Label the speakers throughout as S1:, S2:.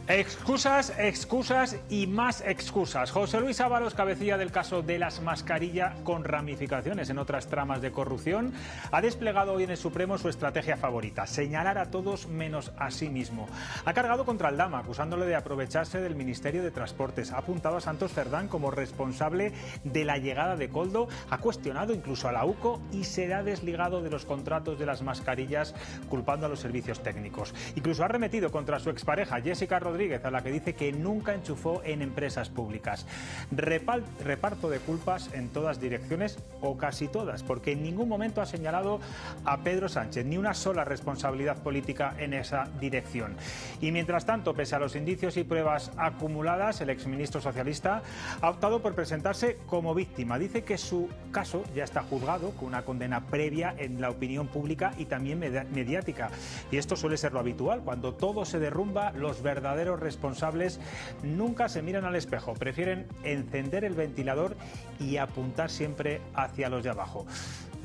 S1: Excusas, excusas y más excusas. José Luis Ábalos, cabecilla del caso de las mascarillas con ramificaciones en otras tramas de corrupción, ha desplegado hoy en el Supremo su estrategia favorita: señalar a todos menos a sí mismo. Ha cargado contra Aldama, acusándole de aprovecharse del Ministerio de Transportes. Ha apuntado a Santos Cerdán como responsable de la llegada de Koldo. Ha cuestionado incluso a la UCO y se ha desligado de los contratos de las mascarillas, culpando a los servicios técnicos. Incluso ha arremetido contra su expareja, Jessica Rodríguez, a la que dice que nunca enchufó en empresas públicas. Reparto de culpas en todas direcciones, o casi todas, porque en ningún momento ha señalado a Pedro Sánchez, ni una sola responsabilidad política en esa dirección. Y mientras tanto, pese a los indicios y pruebas acumuladas, el exministro socialista ha optado por presentarse como víctima. Dice que su caso ya está juzgado, con una condena previa en la opinión pública y también mediática. Y esto suele ser lo habitual: cuando todo se derrumba, los verdaderos responsables nunca se miran al espejo, prefieren encender el ventilador y apuntar siempre hacia los de abajo.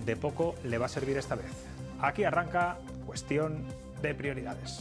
S1: De poco le va a servir esta vez. Aquí arranca Cuestión de Prioridades.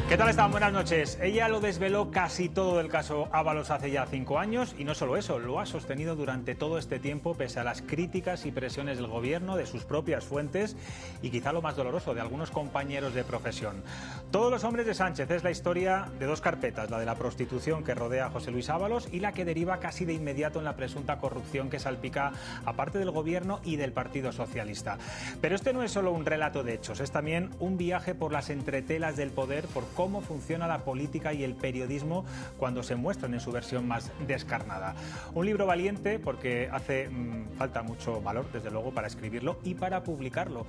S1: ¿Qué tal están? Buenas noches. Ella lo desveló casi todo del caso Ábalos hace ya 5 años y no solo eso, lo ha sostenido durante todo este tiempo pese a las críticas y presiones del gobierno, de sus propias fuentes y quizá lo más doloroso, de algunos compañeros de profesión. Todos los hombres de Sánchez es la historia de dos carpetas: la de la prostitución que rodea a José Luis Ábalos y la que deriva casi de inmediato en la presunta corrupción que salpica a parte del gobierno y del Partido Socialista. Pero este no es solo un relato de hechos, es también un viaje por las entretelas del poder, por cómo funciona la política y el periodismo cuando se muestran en su versión más descarnada. Un libro valiente porque hace falta mucho valor, desde luego, para escribirlo y para publicarlo.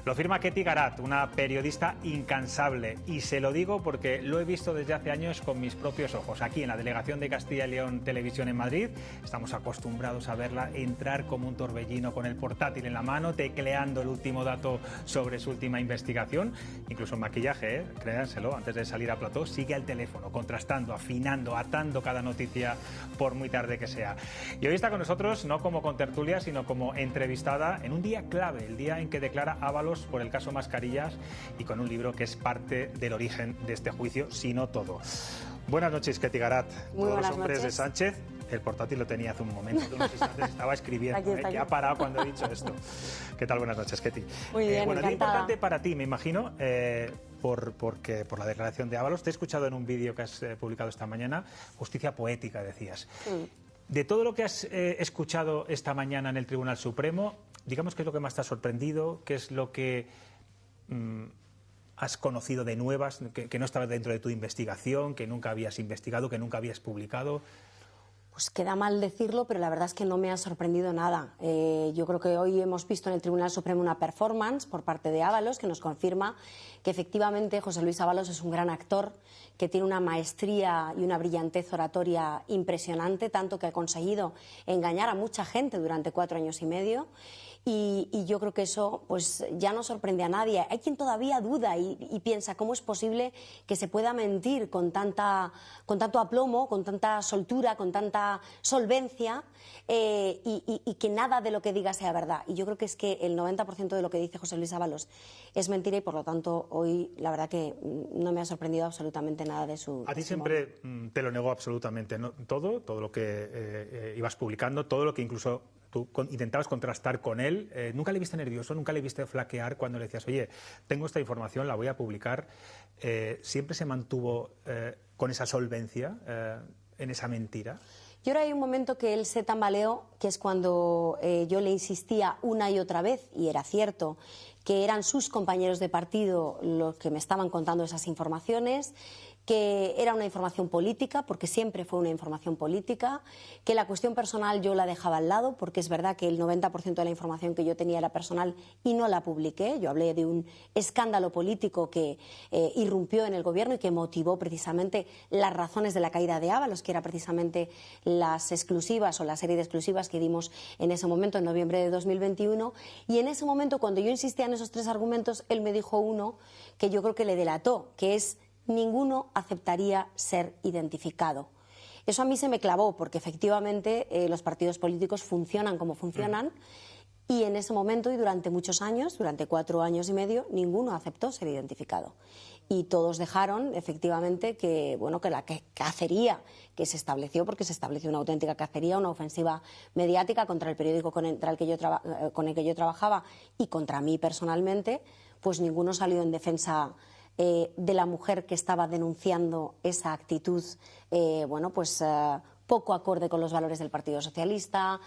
S1: Lo firma Ketty Garat, una periodista incansable, y se lo digo porque lo he visto desde hace años con mis propios ojos. Aquí en la delegación de Castilla y León Televisión en Madrid estamos acostumbrados a verla entrar como un torbellino con el portátil en la mano, tecleando el último dato sobre su última investigación, incluso en maquillaje, créanselo, antes de salir a plató sigue al teléfono, contrastando, afinando, atando cada noticia por muy tarde que sea. Y hoy está con nosotros no como contertulia, sino como entrevistada en un día clave, el día en que declara Ábalos por el caso Mascarillas, y con un libro que es parte del origen de este juicio, si no todo. Buenas noches, Ketty Garat. Todos los hombres de Sánchez. El portátil lo tenía hace un momento, unos instantes estaba escribiendo, que ha parado cuando he dicho esto. ¿Qué tal? Buenas noches, Ketty.
S2: Muy bien,
S1: bueno,
S2: encantada.
S1: Es importante para ti, me imagino, porque por la declaración de Ábalos. Te he escuchado en un vídeo que has publicado esta mañana, justicia poética, decías. De todo lo que has escuchado esta mañana en el Tribunal Supremo, digamos, ¿qué es lo que más te ha sorprendido? ¿Qué es lo que has conocido de nuevas, que no estaba dentro de tu investigación, que nunca habías investigado, que nunca habías publicado?
S2: Pues queda mal decirlo, pero la verdad es que no me ha sorprendido nada. Yo creo que hoy hemos visto en el Tribunal Supremo una performance por parte de Ábalos que nos confirma que efectivamente José Luis Ábalos es un gran actor, que tiene una maestría y una brillantez oratoria impresionante, tanto que ha conseguido engañar a mucha gente durante 4 años y medio. Y yo creo que eso pues ya no sorprende a nadie. Hay quien todavía duda y piensa cómo es posible que se pueda mentir con tanto aplomo, con tanta soltura, con tanta solvencia, y que nada de lo que diga sea verdad. Y yo creo que es que el 90% de lo que dice José Luis Ábalos es mentira, y por lo tanto hoy la verdad que no me ha sorprendido absolutamente nada de su...
S1: A ti siempre te lo negó absolutamente, ¿no? Todo lo que ibas publicando, todo lo que incluso tú intentabas contrastar con él. ¿Nunca le viste nervioso? ¿Nunca le viste flaquear cuando le decías, oye, tengo esta información, la voy a publicar? ¿Siempre se mantuvo con esa solvencia en esa mentira?
S2: Y ahora hay un momento que él se tambaleó, que es cuando yo le insistía una y otra vez, y era cierto, que eran sus compañeros de partido los que me estaban contando esas informaciones, que era una información política, porque siempre fue una información política, que la cuestión personal yo la dejaba al lado, porque es verdad que el 90% de la información que yo tenía era personal y no la publiqué. Yo hablé de un escándalo político que irrumpió en el gobierno y que motivó precisamente las razones de la caída de Ábalos, que era precisamente las exclusivas o la serie de exclusivas que dimos en ese momento, en noviembre de 2021. Y en ese momento, cuando yo insistía en esos 3 argumentos, él me dijo uno que yo creo que le delató, que es: ninguno aceptaría ser identificado. Eso a mí se me clavó, porque efectivamente los partidos políticos funcionan como funcionan, y en ese momento y durante muchos años, durante 4 años y medio, ninguno aceptó ser identificado. Y todos dejaron, efectivamente, que, bueno, que la cacería que se estableció, porque se estableció una auténtica cacería, una ofensiva mediática contra el periódico con el que yo trabajaba y contra mí personalmente, pues ninguno salió en defensa de la mujer que estaba denunciando esa actitud, poco acorde con los valores del Partido Socialista,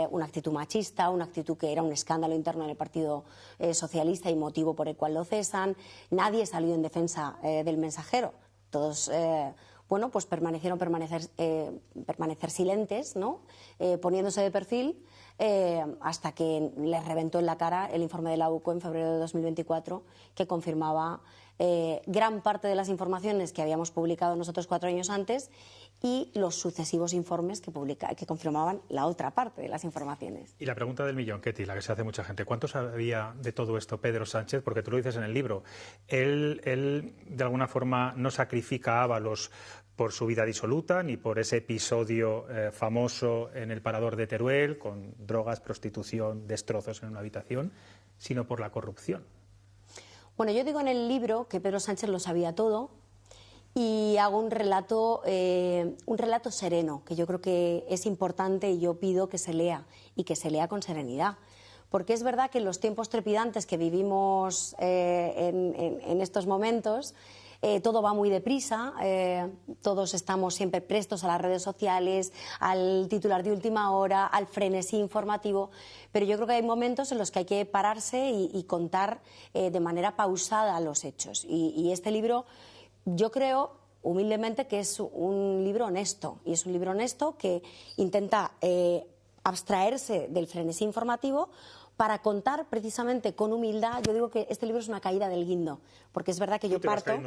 S2: una actitud machista, una actitud que era un escándalo interno en el Partido Socialista y motivo por el cual lo cesan. Nadie salió en defensa del Mensajero. Todos permanecer silentes, ¿no? Poniéndose de perfil, hasta que les reventó en la cara el informe de la UCO en febrero de 2024, que confirmaba gran parte de las informaciones que habíamos publicado nosotros 4 años antes y los sucesivos informes que confirmaban la otra parte de las informaciones.
S1: Y la pregunta del millón, Ketty, la que se hace mucha gente: ¿cuánto sabía de todo esto Pedro Sánchez? Porque tú lo dices en el libro. Él de alguna forma no sacrifica a Ábalos por su vida disoluta, ni por ese episodio famoso en el Parador de Teruel, con drogas, prostitución, destrozos en una habitación, sino por la corrupción.
S2: Bueno, yo digo en el libro que Pedro Sánchez lo sabía todo y hago un relato sereno, que yo creo que es importante, y yo pido que se lea y que se lea con serenidad. Porque es verdad que en los tiempos trepidantes que vivimos en estos momentos, todo va muy deprisa, todos estamos siempre prestos a las redes sociales, al titular de última hora, al frenesí informativo, pero yo creo que hay momentos en los que hay que pararse y contar de manera pausada los hechos. Y este libro, yo creo humildemente que es un libro honesto, y es un libro honesto que intenta abstraerse del frenesí informativo para contar precisamente con humildad. Yo digo que este libro es una caída del guindo, porque es verdad que yo parto... Yo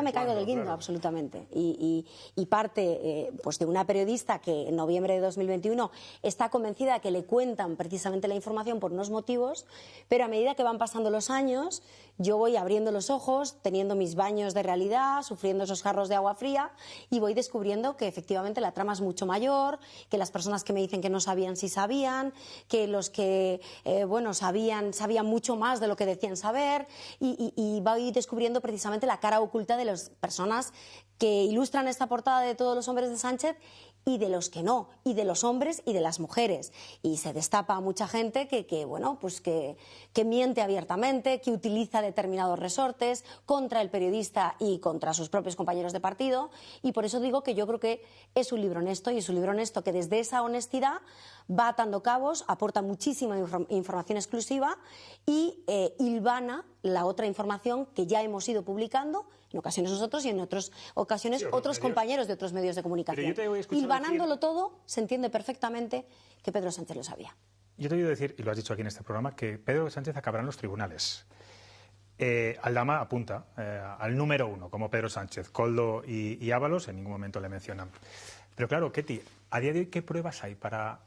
S2: me caigo del guindo, claro. Absolutamente. Y parte de una periodista que en noviembre de 2021 está convencida de que le cuentan precisamente la información por unos motivos, pero a medida que van pasando los años, yo voy abriendo los ojos, teniendo mis baños de realidad, sufriendo esos jarros de agua fría, y voy descubriendo que efectivamente la trama es mucho mayor, que las personas que me dicen que no sabían sí sabían, que los que sabían mucho más de lo que decían saber, y voy descubriendo precisamente la cara oculta de las personas que ilustran esta portada de Todos los hombres de Sánchez, y de los que no, y de los hombres y de las mujeres. Y se destapa a mucha gente que miente abiertamente, que utiliza determinados resortes contra el periodista y contra sus propios compañeros de partido. Y por eso digo que yo creo que es un libro honesto, y es un libro honesto que desde esa honestidad va atando cabos, aporta muchísima información exclusiva y hilvana la otra información que ya hemos ido publicando, en ocasiones nosotros y en otras ocasiones otros compañeros de otros medios de comunicación. Hilvanándolo todo, se entiende perfectamente que Pedro Sánchez lo sabía.
S1: Yo te he oído decir, y lo has dicho aquí en este programa, que Pedro Sánchez acabará en los tribunales. Aldama apunta al número 1, como Pedro Sánchez. Koldo y Ábalos en ningún momento le mencionan. Pero claro, Ketty, a día de hoy, ¿qué pruebas hay para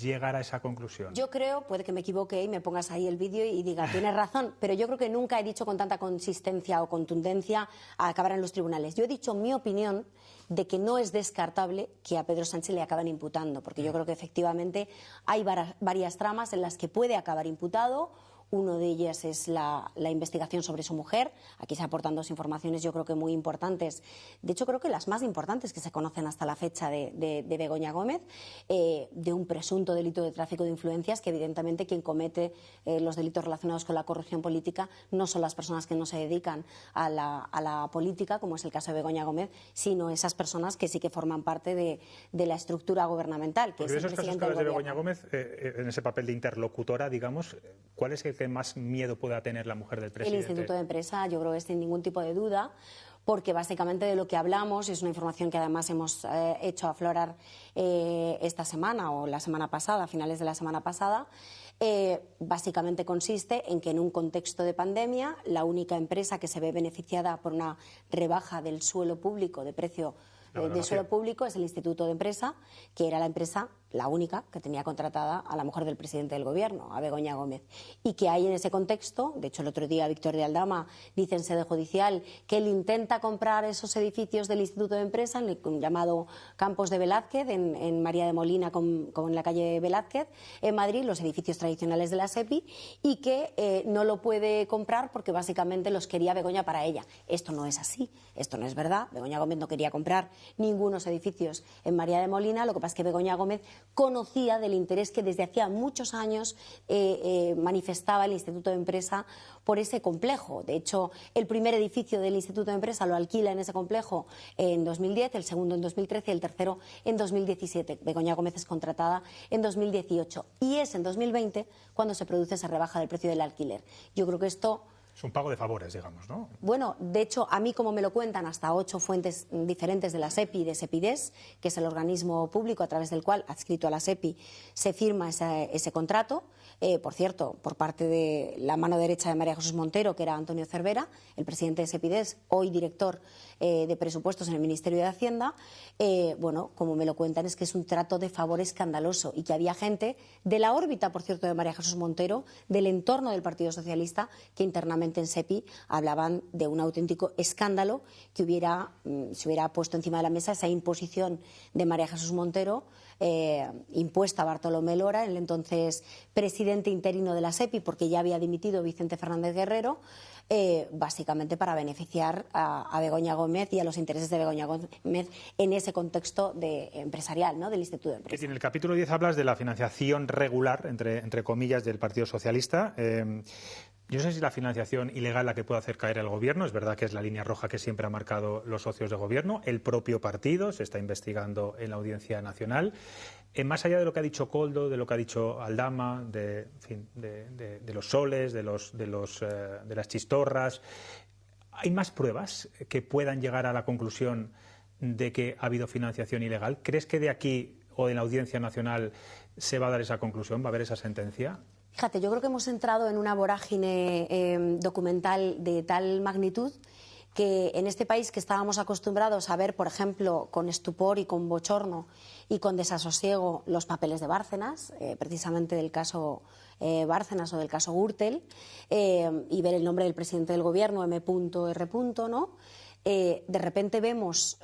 S1: llegar a esa conclusión?
S2: Yo creo, puede que me equivoque y me pongas ahí el vídeo y diga, tienes razón, pero yo creo que nunca he dicho con tanta consistencia o contundencia a acabar en los tribunales. Yo he dicho mi opinión de que no es descartable que a Pedro Sánchez le acaben imputando, porque yo creo que efectivamente hay varias tramas en las que puede acabar imputado. Uno de ellas es la investigación sobre su mujer. Aquí se aportan 2 informaciones, yo creo que muy importantes. De hecho, creo que las más importantes que se conocen hasta la fecha de Begoña Gómez, de un presunto delito de tráfico de influencias, que evidentemente quien comete los delitos relacionados con la corrupción política no son las personas que no se dedican a la política, como es el caso de Begoña Gómez, sino esas personas que sí que forman parte de la estructura gubernamental. Que
S1: Porque esos casos que hablas de Begoña Gómez, en ese papel de interlocutora, digamos, ¿cuál es el que más miedo pueda tener la mujer del presidente?
S2: El Instituto de Empresa, yo creo que sin ningún tipo de duda, porque básicamente de lo que hablamos, y es una información que además hemos hecho aflorar esta semana o la semana pasada, a finales de la semana pasada, básicamente consiste en que en un contexto de pandemia la única empresa que se ve beneficiada por una rebaja del suelo público, de precio de suelo público, es el Instituto de Empresa, que era la empresa, la única, que tenía contratada a la mujer del presidente del Gobierno, a Begoña Gómez. Y que hay en ese contexto, de hecho el otro día Víctor de Aldama dice en sede judicial que él intenta comprar esos edificios del Instituto de Empresa, en el llamado Campos de Velázquez, en María de Molina con la calle Velázquez, en Madrid, los edificios tradicionales de la SEPI, y que no lo puede comprar porque básicamente los quería Begoña para ella. Esto no es así, esto no es verdad. Begoña Gómez no quería comprar ningunos edificios en María de Molina, lo que pasa es que Begoña Gómez conocía del interés que desde hacía muchos años manifestaba el Instituto de Empresa por ese complejo. De hecho, el primer edificio del Instituto de Empresa lo alquila en ese complejo en 2010, el segundo en 2013 y el tercero en 2017. Begoña Gómez es contratada en 2018 y es en 2020 cuando se produce esa rebaja del precio del alquiler. Yo creo que esto...
S1: Es un pago de favores, digamos, ¿no?
S2: Bueno, de hecho, a mí, como me lo cuentan hasta 8 fuentes diferentes de la SEPI y de SEPIDES, que es el organismo público a través del cual, adscrito a la SEPI, se firma ese contrato, por cierto, por parte de la mano derecha de María Jesús Montero, que era Antonio Cervera, el presidente de SEPIDES, hoy director de presupuestos en el Ministerio de Hacienda. Bueno, como me lo cuentan, es que es un trato de favor escandaloso y que había gente de la órbita, por cierto, de María Jesús Montero, del entorno del Partido Socialista, que internamente en SEPI hablaban de un auténtico escándalo que se hubiera puesto encima de la mesa esa imposición de María Jesús Montero, impuesta a Bartolomé Lora, el entonces presidente interino de la SEPI, porque ya había dimitido Vicente Fernández Guerrero, básicamente para beneficiar a Begoña Gómez y a los intereses de Begoña Gómez en ese contexto empresarial, ¿no?, del Instituto de Empresa.
S1: En el capítulo 10 hablas de la financiación regular, entre comillas, del Partido Socialista. Yo no sé si la financiación ilegal la que puede hacer caer el Gobierno, es verdad que es la línea roja que siempre han marcado los socios de Gobierno, el propio partido se está investigando en la Audiencia Nacional. Más allá de lo que ha dicho Koldo, de lo que ha dicho Aldama, de los soles, de las chistorras, ¿hay más pruebas que puedan llegar a la conclusión de que ha habido financiación ilegal? ¿Crees que de aquí o en la Audiencia Nacional se va a dar esa conclusión, va a haber esa sentencia?
S2: Fíjate, yo creo que hemos entrado en una vorágine documental de tal magnitud que en este país, que estábamos acostumbrados a ver, por ejemplo, con estupor y con bochorno y con desasosiego los papeles de Bárcenas, precisamente del caso Bárcenas o del caso Gürtel, y ver el nombre del presidente del Gobierno, M.R., ¿no? De repente vemos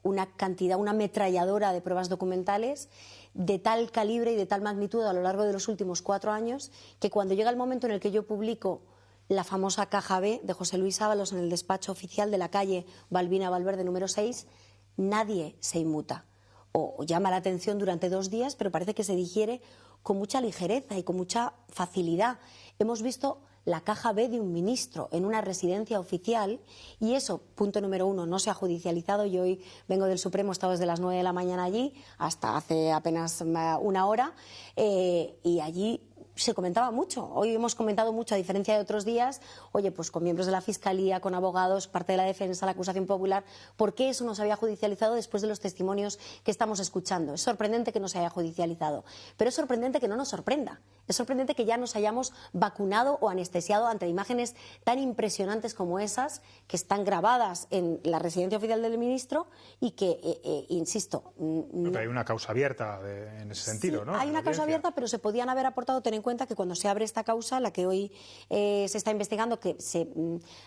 S2: una cantidad, una ametralladora de pruebas documentales de tal calibre y de tal magnitud a lo largo de los últimos 4 años, que cuando llega el momento en el que yo publico la famosa caja B de José Luis Ábalos en el despacho oficial de la calle Balbina Valverde número 6, nadie se inmuta o llama la atención durante 2 días, pero parece que se digiere con mucha ligereza y con mucha facilidad. Hemos visto la caja B de un ministro en una residencia oficial y eso, punto número 1, no se ha judicializado. Yo hoy vengo del Supremo, he estado desde las 9 de la mañana allí hasta hace apenas 1 hora y allí se comentaba mucho. Hoy hemos comentado mucho, a diferencia de otros días, oye, pues con miembros de la Fiscalía, con abogados, parte de la defensa, la acusación popular, ¿por qué eso no se había judicializado después de los testimonios que estamos escuchando? Es sorprendente que no se haya judicializado, pero es sorprendente que no nos sorprenda. Es sorprendente que ya nos hayamos vacunado o anestesiado ante imágenes tan impresionantes como esas, que están grabadas en la residencia oficial del ministro y que, insisto...
S1: Pero hay una causa abierta en ese sentido,
S2: sí,
S1: ¿no?
S2: Hay una causa abierta, pero se podían haber aportado. Ten en cuenta que cuando se abre esta causa, la que hoy se está investigando, que se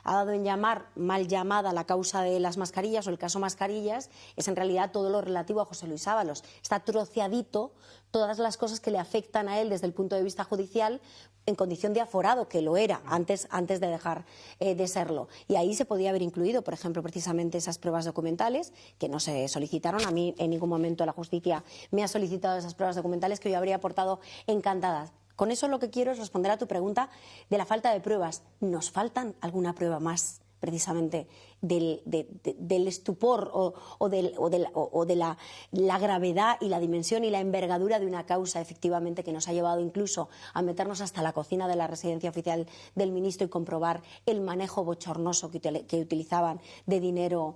S2: ha dado en llamar, mal llamada, la causa de las mascarillas o el caso mascarillas, es en realidad todo lo relativo a José Luis Ábalos. Está troceadito todas las cosas que le afectan a él desde el punto de vista judicial, en condición de aforado, que lo era antes de dejar de serlo. Y ahí se podía haber incluido, por ejemplo, precisamente esas pruebas documentales que no se solicitaron. A mí en ningún momento la justicia me ha solicitado esas pruebas documentales, que yo habría aportado encantada. Con eso lo que quiero es responder a tu pregunta de la falta de pruebas. Nos faltan alguna prueba más, precisamente, del estupor o de la gravedad y la dimensión y la envergadura de una causa, efectivamente, que nos ha llevado incluso a meternos hasta la cocina de la residencia oficial del ministro y comprobar el manejo bochornoso que utilizaban de dinero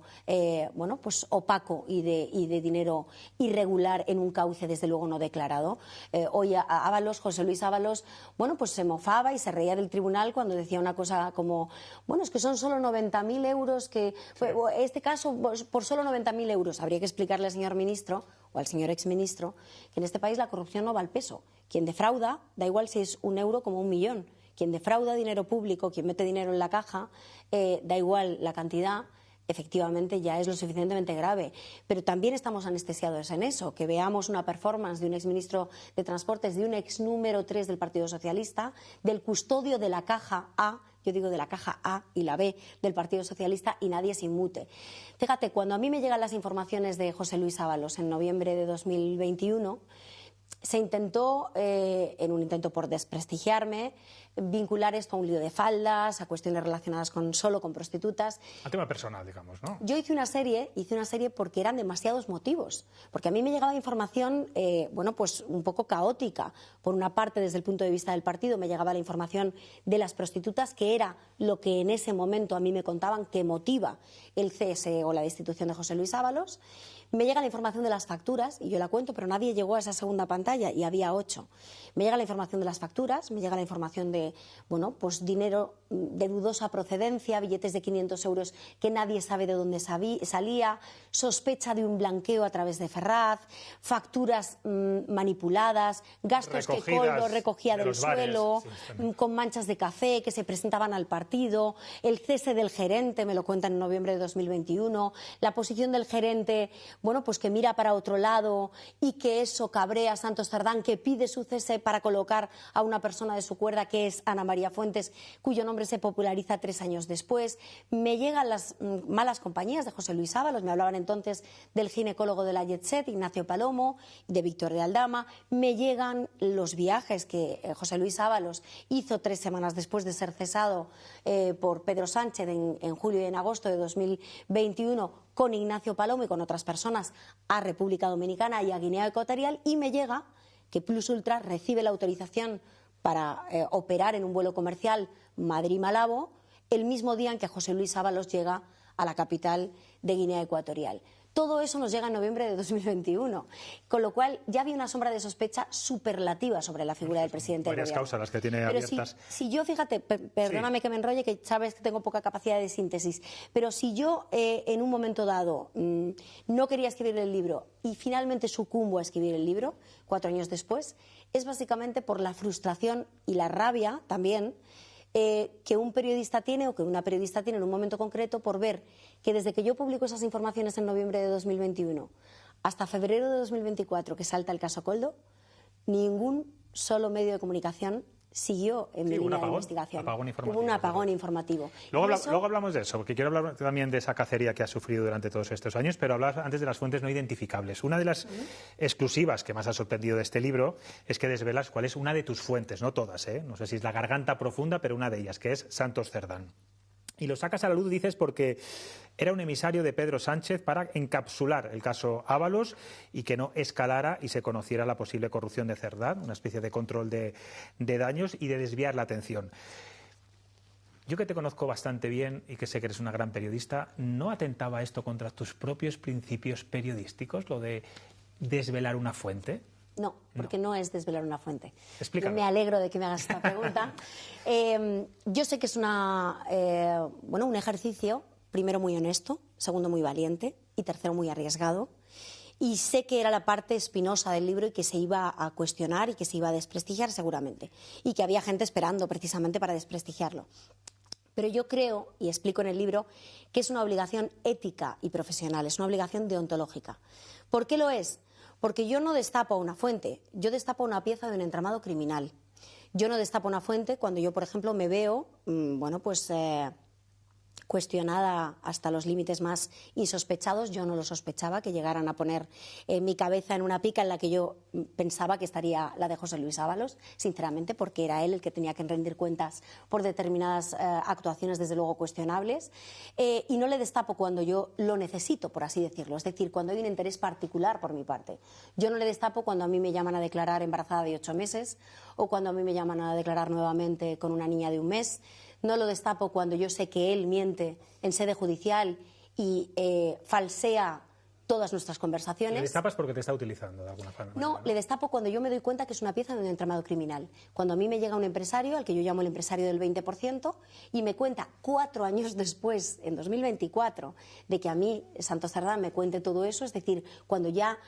S2: bueno, pues opaco y de dinero irregular en un cauce desde luego no declarado. Hoy Ábalos, José Luis Ábalos, bueno, pues se mofaba y se reía del tribunal cuando decía una cosa como, bueno, es que son solo 90.000 euros, que este caso por solo 90.000 euros. Habría que explicarle al señor ministro o al señor exministro que en este país la corrupción no va al peso. Quien defrauda, da igual si es 1 euro como 1.000.000. Quien defrauda dinero público, quien mete dinero en la caja, da igual la cantidad, efectivamente ya es lo suficientemente grave. Pero también estamos anestesiados en eso, que veamos una performance de un exministro de Transportes, de un ex número 3 del Partido Socialista, del custodio de la caja A, yo digo de la caja A y la B del Partido Socialista, y nadie se inmute. Fíjate, cuando a mí me llegan las informaciones de José Luis Ábalos en noviembre de 2021, se intentó, en un intento por desprestigiarme, vincular esto a un lío de faldas, a cuestiones relacionadas solo con prostitutas.
S1: A tema personal, digamos, ¿no?
S2: Yo hice una serie porque eran demasiados motivos. Porque a mí me llegaba información, bueno, pues un poco caótica. Por una parte, desde el punto de vista del partido, me llegaba la información de las prostitutas, que era lo que en ese momento a mí me contaban que motiva el cese o la destitución de José Luis Ábalos. Me llega la información de las facturas, y yo la cuento, pero nadie llegó a esa segunda pantalla, y había 8. Me llega la información de las facturas, me llega la información de, bueno, pues dinero de dudosa procedencia, billetes de 500 euros que nadie sabe de dónde salía, sospecha de un blanqueo a través de Ferraz, facturas manipuladas, gastos que Coldo recogía del suelo, con manchas de café que se presentaban al partido, el cese del gerente, me lo cuentan en noviembre de 2021, la posición del gerente, bueno, pues que mira para otro lado y que eso cabrea a Santos Cerdán, que pide su cese para colocar a una persona de su cuerda, que es Ana María Fuentes, cuyo nombre se populariza 3 años después. Me llegan las malas compañías de José Luis Ábalos, me hablaban entonces del ginecólogo de la Jet Set, Ignacio Palomo, de Víctor de Aldama. Me llegan los viajes que José Luis Ábalos hizo 3 semanas después de ser cesado por Pedro Sánchez en julio y en agosto de 2021, con Ignacio Palomo y con otras personas, a República Dominicana y a Guinea Ecuatorial, y me llega que Plus Ultra recibe la autorización para operar en un vuelo comercial Madrid-Malabo el mismo día en que José Luis Ábalos llega a la capital de Guinea Ecuatorial. Todo eso nos llega en noviembre de 2021, con lo cual ya había una sombra de sospecha superlativa sobre la figura del presidente del gobierno.
S1: Varias causas las que tiene abiertas.
S2: Si yo, fíjate, perdóname que me enrolle, que sabes que tengo poca capacidad de síntesis, pero si yo en un momento dado no quería escribir el libro y finalmente sucumbo a escribir el libro 4 años después, es básicamente por la frustración y la rabia también que un periodista tiene o que una periodista tiene en un momento concreto por ver que desde que yo publico esas informaciones en noviembre de 2021 hasta febrero de 2024, que salta el caso Coldo, ningún solo medio de comunicación siguió en mi línea de investigación. Hubo un apagón informativo.
S1: Luego hablamos de eso, porque quiero hablar también de esa cacería que ha sufrido durante todos estos años, pero hablar antes de las fuentes no identificables. Una de las exclusivas que más ha sorprendido de este libro es que desvelas cuál es una de tus fuentes, no todas, no sé si es la garganta profunda, pero una de ellas, que es Santos Cerdán. Y lo sacas a la luz, dices, porque era un emisario de Pedro Sánchez para encapsular el caso Ábalos y que no escalara y se conociera la posible corrupción de Cerdán, una especie de control de daños y de desviar la atención. Yo, que te conozco bastante bien y que sé que eres una gran periodista, ¿no atentaba esto contra tus propios principios periodísticos, lo de desvelar una fuente?
S2: No, porque no es desvelar una fuente.
S1: Explícame.
S2: Yo me alegro de que me hagas esta pregunta. Yo sé que es un ejercicio, primero muy honesto, segundo muy valiente y tercero muy arriesgado. Y sé que era la parte espinosa del libro y que se iba a cuestionar y que se iba a desprestigiar seguramente. Y que había gente esperando precisamente para desprestigiarlo. Pero yo creo, y explico en el libro, que es una obligación ética y profesional, es una obligación deontológica. ¿Por qué lo es? Porque yo no destapo una fuente, yo destapo una pieza de un entramado criminal. Yo no destapo una fuente cuando yo, por ejemplo, me veo, cuestionada hasta los límites más insospechados. Yo no lo sospechaba, que llegaran a poner mi cabeza en una pica en la que yo pensaba que estaría la de José Luis Ábalos, sinceramente, porque era él el que tenía que rendir cuentas por determinadas actuaciones, desde luego, cuestionables. Y no le destapo cuando yo lo necesito, por así decirlo, es decir, cuando hay un interés particular por mi parte. Yo no le destapo cuando a mí me llaman a declarar embarazada de 8 meses o cuando a mí me llaman a declarar nuevamente con una niña de 1 mes. No lo destapo cuando yo sé que él miente en sede judicial y falsea todas nuestras conversaciones.
S1: ¿Le destapas porque te está utilizando de alguna forma?
S2: No, le destapo cuando yo me doy cuenta que es una pieza de un entramado criminal. Cuando a mí me llega un empresario, al que yo llamo el empresario del 20%, y me cuenta 4 años después, en 2024, de que a mí Santos Cerdán me cuente todo eso, es decir, cuando ya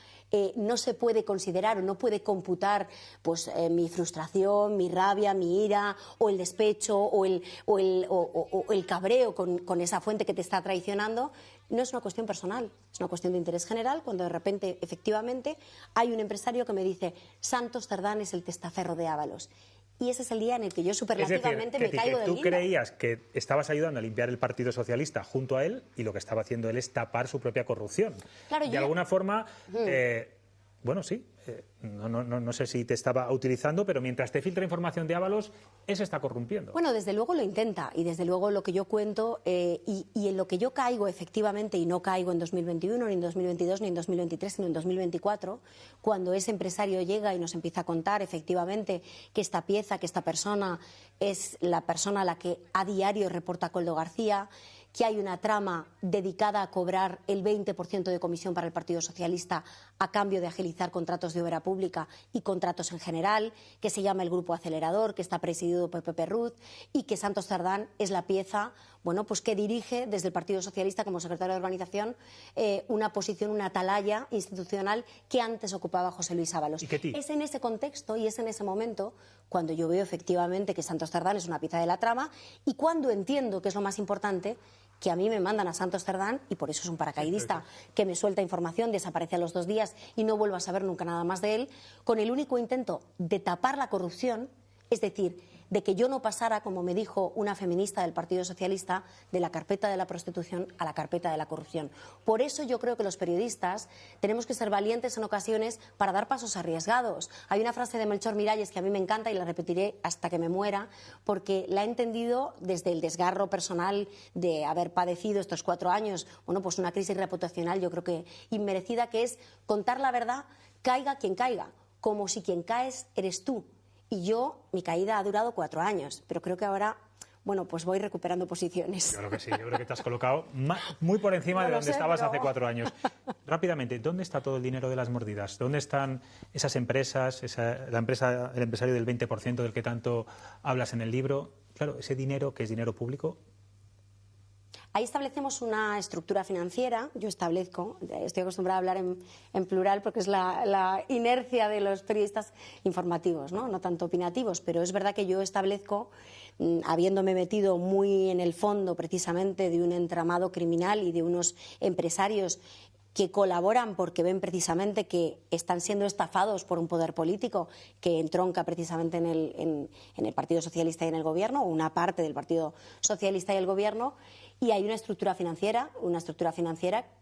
S2: no se puede considerar o no puede computar pues, mi frustración, mi rabia, mi ira, o el despecho, o el cabreo con esa fuente que te está traicionando. No es una cuestión personal, es una cuestión de interés general, cuando de repente, efectivamente, hay un empresario que me dice Santos Cerdán es el testaferro de Ábalos. Y ese es el día en el que yo superlativamente me caigo del hilo.
S1: Tú creías que estabas ayudando a limpiar el Partido Socialista junto a él y lo que estaba haciendo él es tapar su propia corrupción.
S2: Claro,
S1: de alguna forma, bueno, sí, no sé si te estaba utilizando, pero mientras te filtra información de Ábalos, él se está corrompiendo.
S2: Bueno, desde luego lo intenta, y desde luego lo que yo cuento y en lo que yo caigo efectivamente, y no caigo en 2021, ni en 2022, ni en 2023, sino en 2024, cuando ese empresario llega y nos empieza a contar efectivamente que esta pieza, que esta persona es la persona a la que a diario reporta Koldo García, que hay una trama dedicada a cobrar el 20% de comisión para el Partido Socialista a cambio de agilizar contratos de obra pública y contratos en general, que se llama el Grupo Acelerador, que está presidido por Pepe Ruz, y que Santos Cerdán es la pieza, bueno, pues que dirige desde el Partido Socialista como secretario de organización una posición, una atalaya institucional que antes ocupaba José Luis Ábalos. Es en ese contexto y es en ese momento cuando yo veo efectivamente que Santos Cerdán es una pieza de la trama, y cuando entiendo, que es lo más importante, que a mí me mandan a Santos Cerdán, y por eso es un paracaidista que me suelta información, desaparece a los 2 días y no vuelvo a saber nunca nada más de él, con el único intento de tapar la corrupción, es decir, de que yo no pasara, como me dijo una feminista del Partido Socialista, de la carpeta de la prostitución a la carpeta de la corrupción. Por eso yo creo que los periodistas tenemos que ser valientes en ocasiones para dar pasos arriesgados. Hay una frase de Melchor Miralles que a mí me encanta y la repetiré hasta que me muera, porque la he entendido desde el desgarro personal de haber padecido estos 4 años, bueno, pues una crisis reputacional, yo creo que inmerecida, que es contar la verdad, caiga quien caiga, como si quien caes eres tú. Y mi caída ha durado 4 años, pero creo que ahora, bueno, pues voy recuperando posiciones.
S1: Yo creo que sí, yo creo que te has colocado muy por encima de donde estabas hace 4 años. Rápidamente, ¿dónde está todo el dinero de las mordidas? ¿Dónde están esas empresas, el empresario del 20% del que tanto hablas en el libro? Claro, ese dinero, que es dinero público.
S2: Ahí establecemos una estructura financiera. Yo estoy acostumbrada a hablar en plural porque es la inercia de los periodistas informativos, no tanto opinativos, pero es verdad que yo establezco, habiéndome metido muy en el fondo precisamente de un entramado criminal y de unos empresarios que colaboran porque ven precisamente que están siendo estafados por un poder político que entronca precisamente en el Partido Socialista y en el Gobierno, o una parte del Partido Socialista y el Gobierno. Y hay una estructura financiera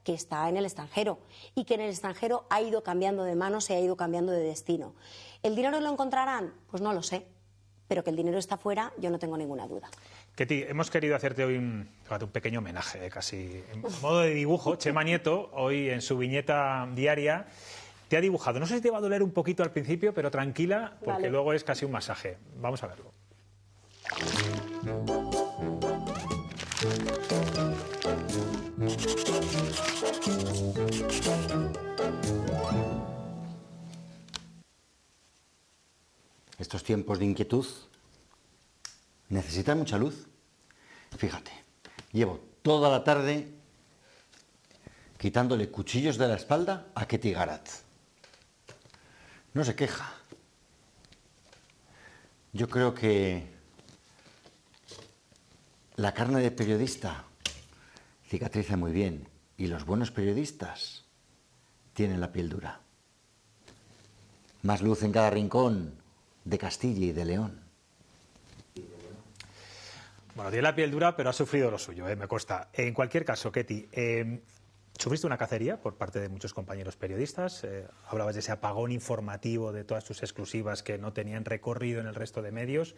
S2: que está en el extranjero y que en el extranjero ha ido cambiando de manos y ha ido cambiando de destino. ¿El dinero lo encontrarán? Pues no lo sé, pero que el dinero está fuera, yo no tengo ninguna duda.
S1: Ketty, hemos querido hacerte hoy un pequeño homenaje, casi en modo de dibujo. Chema Nieto, hoy en su viñeta diaria, te ha dibujado. No sé si te va a doler un poquito al principio, pero tranquila, porque luego es casi un masaje. Vamos a verlo.
S3: Estos tiempos de inquietud necesitan mucha luz. Fíjate, llevo toda la tarde quitándole cuchillos de la espalda a Ketty Garat. No se queja. Yo creo que la carne de periodista cicatriza muy bien y los buenos periodistas tienen la piel dura. Más luz en cada rincón de Castilla y de León.
S1: Bueno, tiene la piel dura, pero ha sufrido lo suyo, me consta. En cualquier caso, Ketty, sufriste una cacería por parte de muchos compañeros periodistas. Hablabas de ese apagón informativo, de todas tus exclusivas que no tenían recorrido en el resto de medios.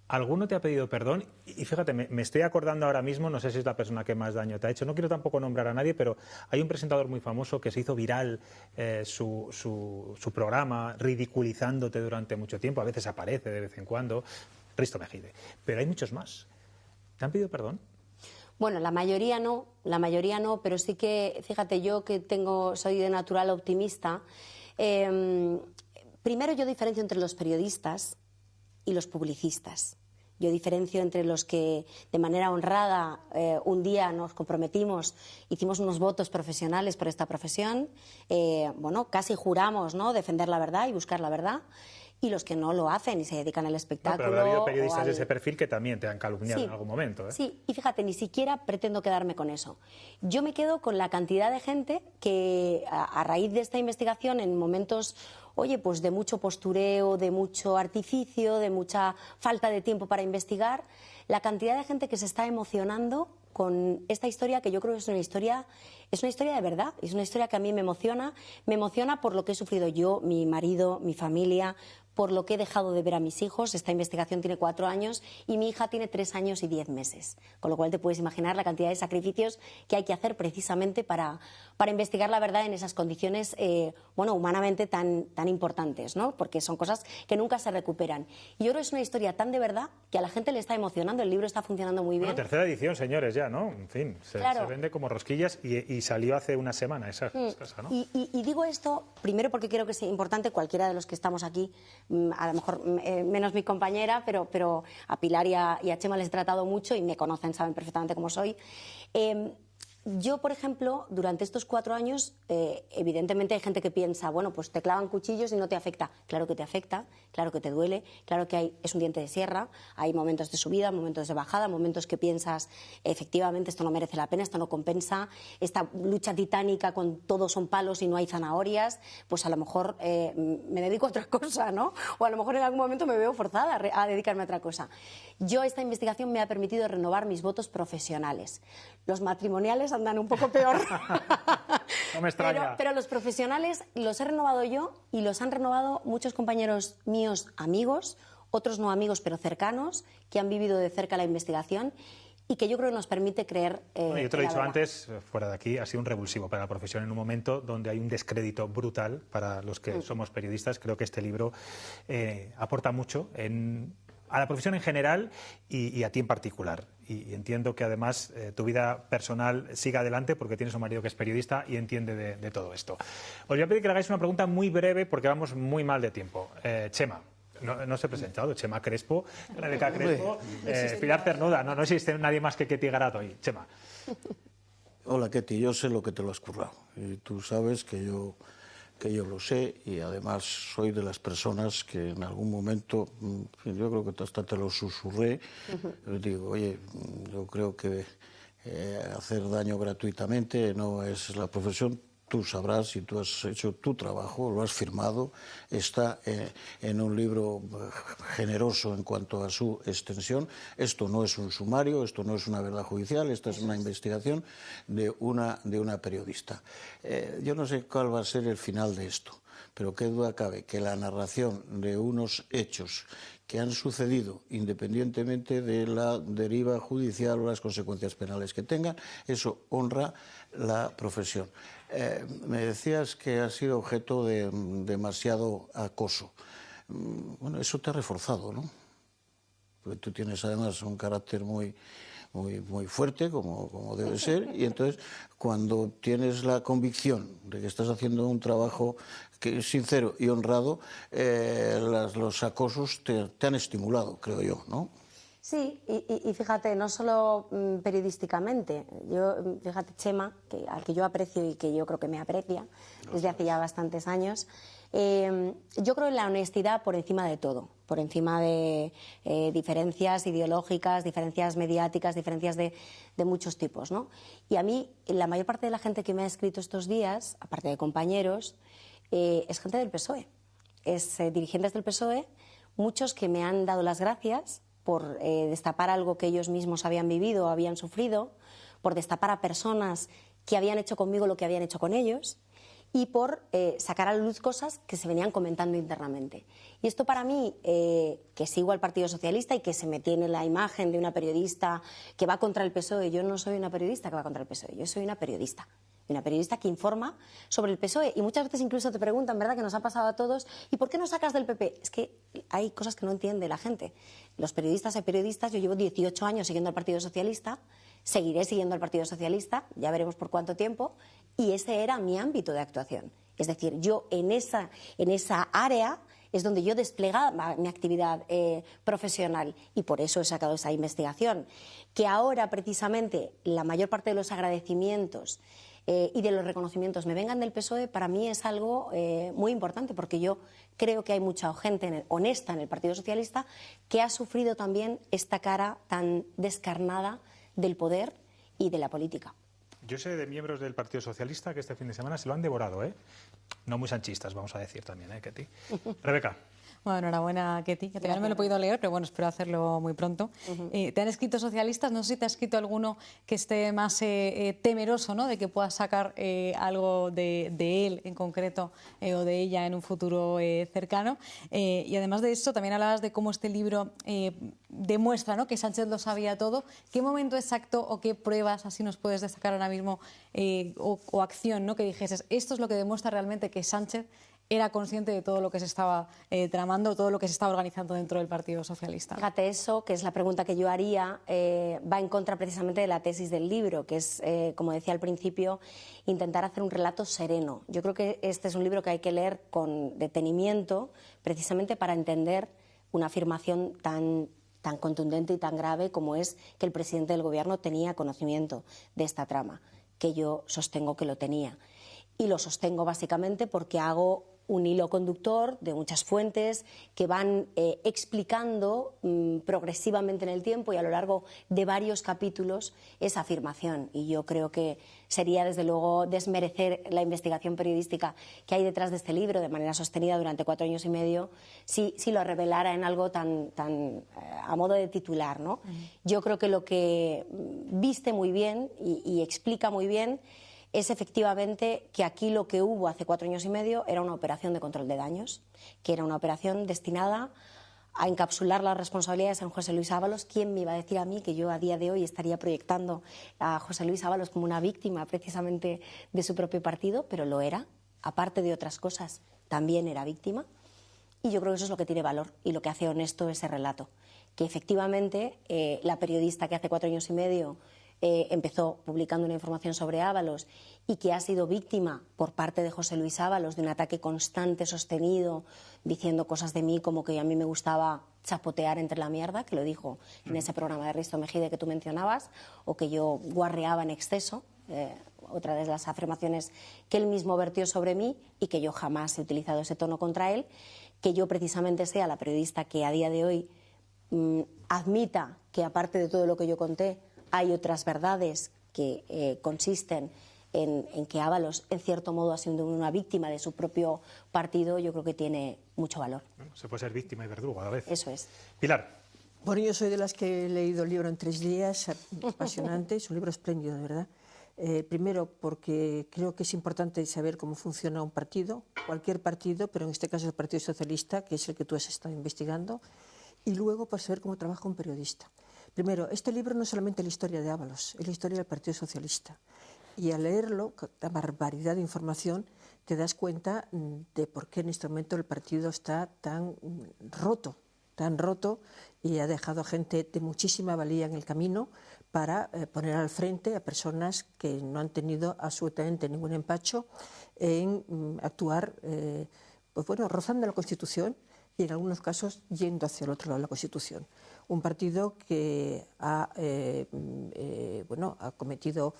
S1: ¿Alguno te ha pedido perdón? Y fíjate, me estoy acordando ahora mismo, no sé si es la persona que más daño te ha hecho, no quiero tampoco nombrar a nadie, pero hay un presentador muy famoso que se hizo viral su programa, ridiculizándote durante mucho tiempo, a veces aparece de vez en cuando, Risto Mejide. Pero hay muchos más. ¿Te han pedido perdón?
S2: Bueno, la mayoría no, pero sí que, fíjate, yo que soy de natural optimista, primero yo diferencio entre los periodistas y los publicistas. Yo diferencio entre los que de manera honrada un día nos comprometimos, hicimos unos votos profesionales por esta profesión, casi juramos, ¿no?, defender la verdad y buscar la verdad, y los que no lo hacen y se dedican al espectáculo.
S1: No, pero ha habido periodistas de ese perfil que también te han calumniado en algún momento.
S2: Sí, y fíjate, ni siquiera pretendo quedarme con eso. Yo me quedo con la cantidad de gente que a raíz de esta investigación, en momentos, pues de mucho postureo, de mucho artificio, de mucha falta de tiempo para investigar, la cantidad de gente que se está emocionando con esta historia, que yo creo que es una historia de verdad, es una historia que a mí me emociona por lo que he sufrido yo, mi marido, mi familia, por lo que he dejado de ver a mis hijos. Esta investigación tiene 4 años y mi hija tiene 3 años y 10 meses, con lo cual te puedes imaginar la cantidad de sacrificios que hay que hacer precisamente para investigar la verdad en esas condiciones humanamente tan importantes, ¿no? Porque son cosas que nunca se recuperan. Y yo creo que es una historia tan de verdad que a la gente le está emocionando, el libro está funcionando muy bien.
S1: Bueno, 3ª edición, señores, ya, ¿no? En fin, se vende como rosquillas y salió hace una semana esa cosa, ¿no?
S2: Y digo esto primero porque creo que es importante, cualquiera de los que estamos aquí, a lo mejor menos mi compañera, pero a Pilar y a Chema les he tratado mucho y me conocen, saben perfectamente cómo soy. Yo, por ejemplo, durante estos 4 años, evidentemente hay gente que piensa, bueno, pues te clavan cuchillos y no te afecta. Claro que te afecta, claro que te duele, claro que es un diente de sierra, hay momentos de subida, momentos de bajada, momentos que piensas, efectivamente, esto no merece la pena, esto no compensa, esta lucha titánica con todo son palos y no hay zanahorias, pues a lo mejor me dedico a otra cosa, ¿no? O a lo mejor en algún momento me veo forzada a dedicarme a otra cosa. Yo, esta investigación me ha permitido renovar mis votos profesionales. Los matrimoniales andan un poco peor.
S1: No me extraña.
S2: Pero los profesionales los he renovado yo y los han renovado muchos compañeros míos, amigos, otros no amigos pero cercanos, que han vivido de cerca la investigación y que yo creo que nos permite creer
S1: yo te lo he dicho antes, fuera de aquí, ha sido un revulsivo para la profesión en un momento donde hay un descrédito brutal para los que somos periodistas. Creo que este libro aporta mucho a la profesión en general y a ti en particular. Y entiendo que además tu vida personal siga adelante porque tienes un marido que es periodista y entiende de todo esto. Os voy a pedir que le hagáis una pregunta muy breve porque vamos muy mal de tiempo. Chema. No se ha presentado, Chema Crespo, Rebeca Crespo, Pilar Cernuda, no existe nadie más que Ketty Garatoi. Chema.
S4: Hola Ketty, yo sé lo que te lo has currado y tú sabes que yo lo sé y además soy de las personas que en algún momento, yo creo que hasta te lo susurré, digo, oye, yo creo que hacer daño gratuitamente no es la profesión. Tú sabrás, si tú has hecho tu trabajo, lo has firmado, está en un libro generoso en cuanto a su extensión. Esto no es un sumario, esto no es una verdad judicial, esta es una investigación de una periodista. Yo no sé cuál va a ser el final de esto, pero qué duda cabe que la narración de unos hechos que han sucedido independientemente de la deriva judicial o las consecuencias penales que tengan, eso honra la profesión. Me decías que has sido objeto de demasiado acoso. Bueno, eso te ha reforzado, ¿no? Porque tú tienes además un carácter muy fuerte, como debe ser, y entonces cuando tienes la convicción de que estás haciendo un trabajo que es sincero y honrado, los acosos te han estimulado, creo yo, ¿no?
S2: Sí, y fíjate, no solo periodísticamente, fíjate, Chema, al que yo aprecio y que yo creo que me aprecia desde hace ya bastantes años, yo creo en la honestidad por encima de todo, por encima de diferencias ideológicas, diferencias mediáticas, diferencias de muchos tipos, ¿no? Y a mí, la mayor parte de la gente que me ha escrito estos días, aparte de compañeros, es gente del PSOE, es dirigentes del PSOE, muchos que me han dado las gracias por destapar algo que ellos mismos habían vivido o habían sufrido, por destapar a personas que habían hecho conmigo lo que habían hecho con ellos y por sacar a la luz cosas que se venían comentando internamente. Y esto para mí, que sigo al Partido Socialista y que se me tiene la imagen de una periodista que va contra el PSOE, yo no soy una periodista que va contra el PSOE, yo soy una periodista que informa sobre el PSOE. Y muchas veces incluso te preguntan, ¿verdad?, que nos ha pasado a todos, ¿y por qué no sacas del PP? Es que hay cosas que no entiende la gente. Los periodistas hay periodistas, yo llevo 18 años siguiendo al Partido Socialista, seguiré siguiendo al Partido Socialista, ya veremos por cuánto tiempo, y ese era mi ámbito de actuación. Es decir, yo en esa área es donde yo desplegaba mi actividad profesional y por eso he sacado esa investigación. Que ahora precisamente la mayor parte de los agradecimientos y de los reconocimientos me vengan del PSOE, para mí es algo muy importante, porque yo creo que hay mucha gente honesta en el Partido Socialista que ha sufrido también esta cara tan descarnada del poder y de la política.
S1: Yo sé de miembros del Partido Socialista que este fin de semana se lo han devorado, ¿eh? No muy sanchistas, vamos a decir también, ¿eh, Ketty? Rebeca.
S5: Bueno, enhorabuena, Ketty, que todavía no me lo he podido leer, pero bueno, espero hacerlo muy pronto. ¿Te han escrito socialistas? No sé si te ha escrito alguno que esté más temeroso, ¿no?, de que puedas sacar algo de él en concreto o de ella en un futuro cercano. Y además de eso, también hablabas de cómo este libro demuestra, ¿no?, que Sánchez lo sabía todo. ¿Qué momento exacto o qué pruebas así nos puedes destacar ahora mismo o acción, ¿no?, que dijeses, esto es lo que demuestra realmente que Sánchez era consciente de todo lo que se estaba tramando, todo lo que se estaba organizando dentro del Partido Socialista?
S2: Fíjate, eso, que es la pregunta que yo haría, va en contra precisamente de la tesis del libro, que es, como decía al principio, intentar hacer un relato sereno. Yo creo que este es un libro que hay que leer con detenimiento, precisamente para entender una afirmación tan contundente y tan grave como es que el presidente del Gobierno tenía conocimiento de esta trama, que yo sostengo que lo tenía. Y lo sostengo básicamente porque hago un hilo conductor de muchas fuentes que van explicando progresivamente en el tiempo y a lo largo de varios capítulos esa afirmación. Y yo creo que sería, desde luego, desmerecer la investigación periodística que hay detrás de este libro de manera sostenida durante 4 años y medio si lo revelara en algo tan a modo de titular, ¿no? Yo creo que lo que viste muy bien y explica muy bien es efectivamente que aquí lo que hubo hace 4 años y medio era una operación de control de daños, que era una operación destinada a encapsular las responsabilidades en José Luis Ábalos. ¿Quién me iba a decir a mí que yo a día de hoy estaría proyectando a José Luis Ábalos como una víctima precisamente de su propio partido? Pero lo era, aparte de otras cosas, también era víctima. Y yo creo que eso es lo que tiene valor y lo que hace honesto ese relato. Que efectivamente la periodista que hace 4 años y medio empezó publicando una información sobre Ábalos y que ha sido víctima por parte de José Luis Ábalos de un ataque constante, sostenido, diciendo cosas de mí como que a mí me gustaba chapotear entre la mierda, que lo dijo en ese programa de Risto Mejide que tú mencionabas, o que yo guarreaba en exceso, otra de las afirmaciones que él mismo vertió sobre mí y que yo jamás he utilizado ese tono contra él, que yo precisamente sea la periodista que a día de hoy admita que aparte de todo lo que yo conté, hay otras verdades que consisten en que Ábalos, en cierto modo, ha sido una víctima de su propio partido. Yo creo que tiene mucho valor.
S1: Bueno, se puede ser víctima y verdugo a la vez.
S2: Eso es.
S1: Pilar.
S6: Bueno, yo soy de las que he leído el libro en 3 días, apasionante, es un libro espléndido, de verdad. Primero, porque creo que es importante saber cómo funciona un partido, cualquier partido, pero en este caso el Partido Socialista, que es el que tú has estado investigando, y luego para saber cómo trabaja un periodista. Primero, este libro no es solamente la historia de Ábalos, es la historia del Partido Socialista. Y al leerlo, la barbaridad de información, te das cuenta de por qué en este momento el partido está tan roto y ha dejado gente de muchísima valía en el camino para poner al frente a personas que no han tenido absolutamente ningún empacho en actuar, pues bueno, rozando la Constitución y en algunos casos yendo hacia el otro lado de la Constitución. Un partido que ha cometido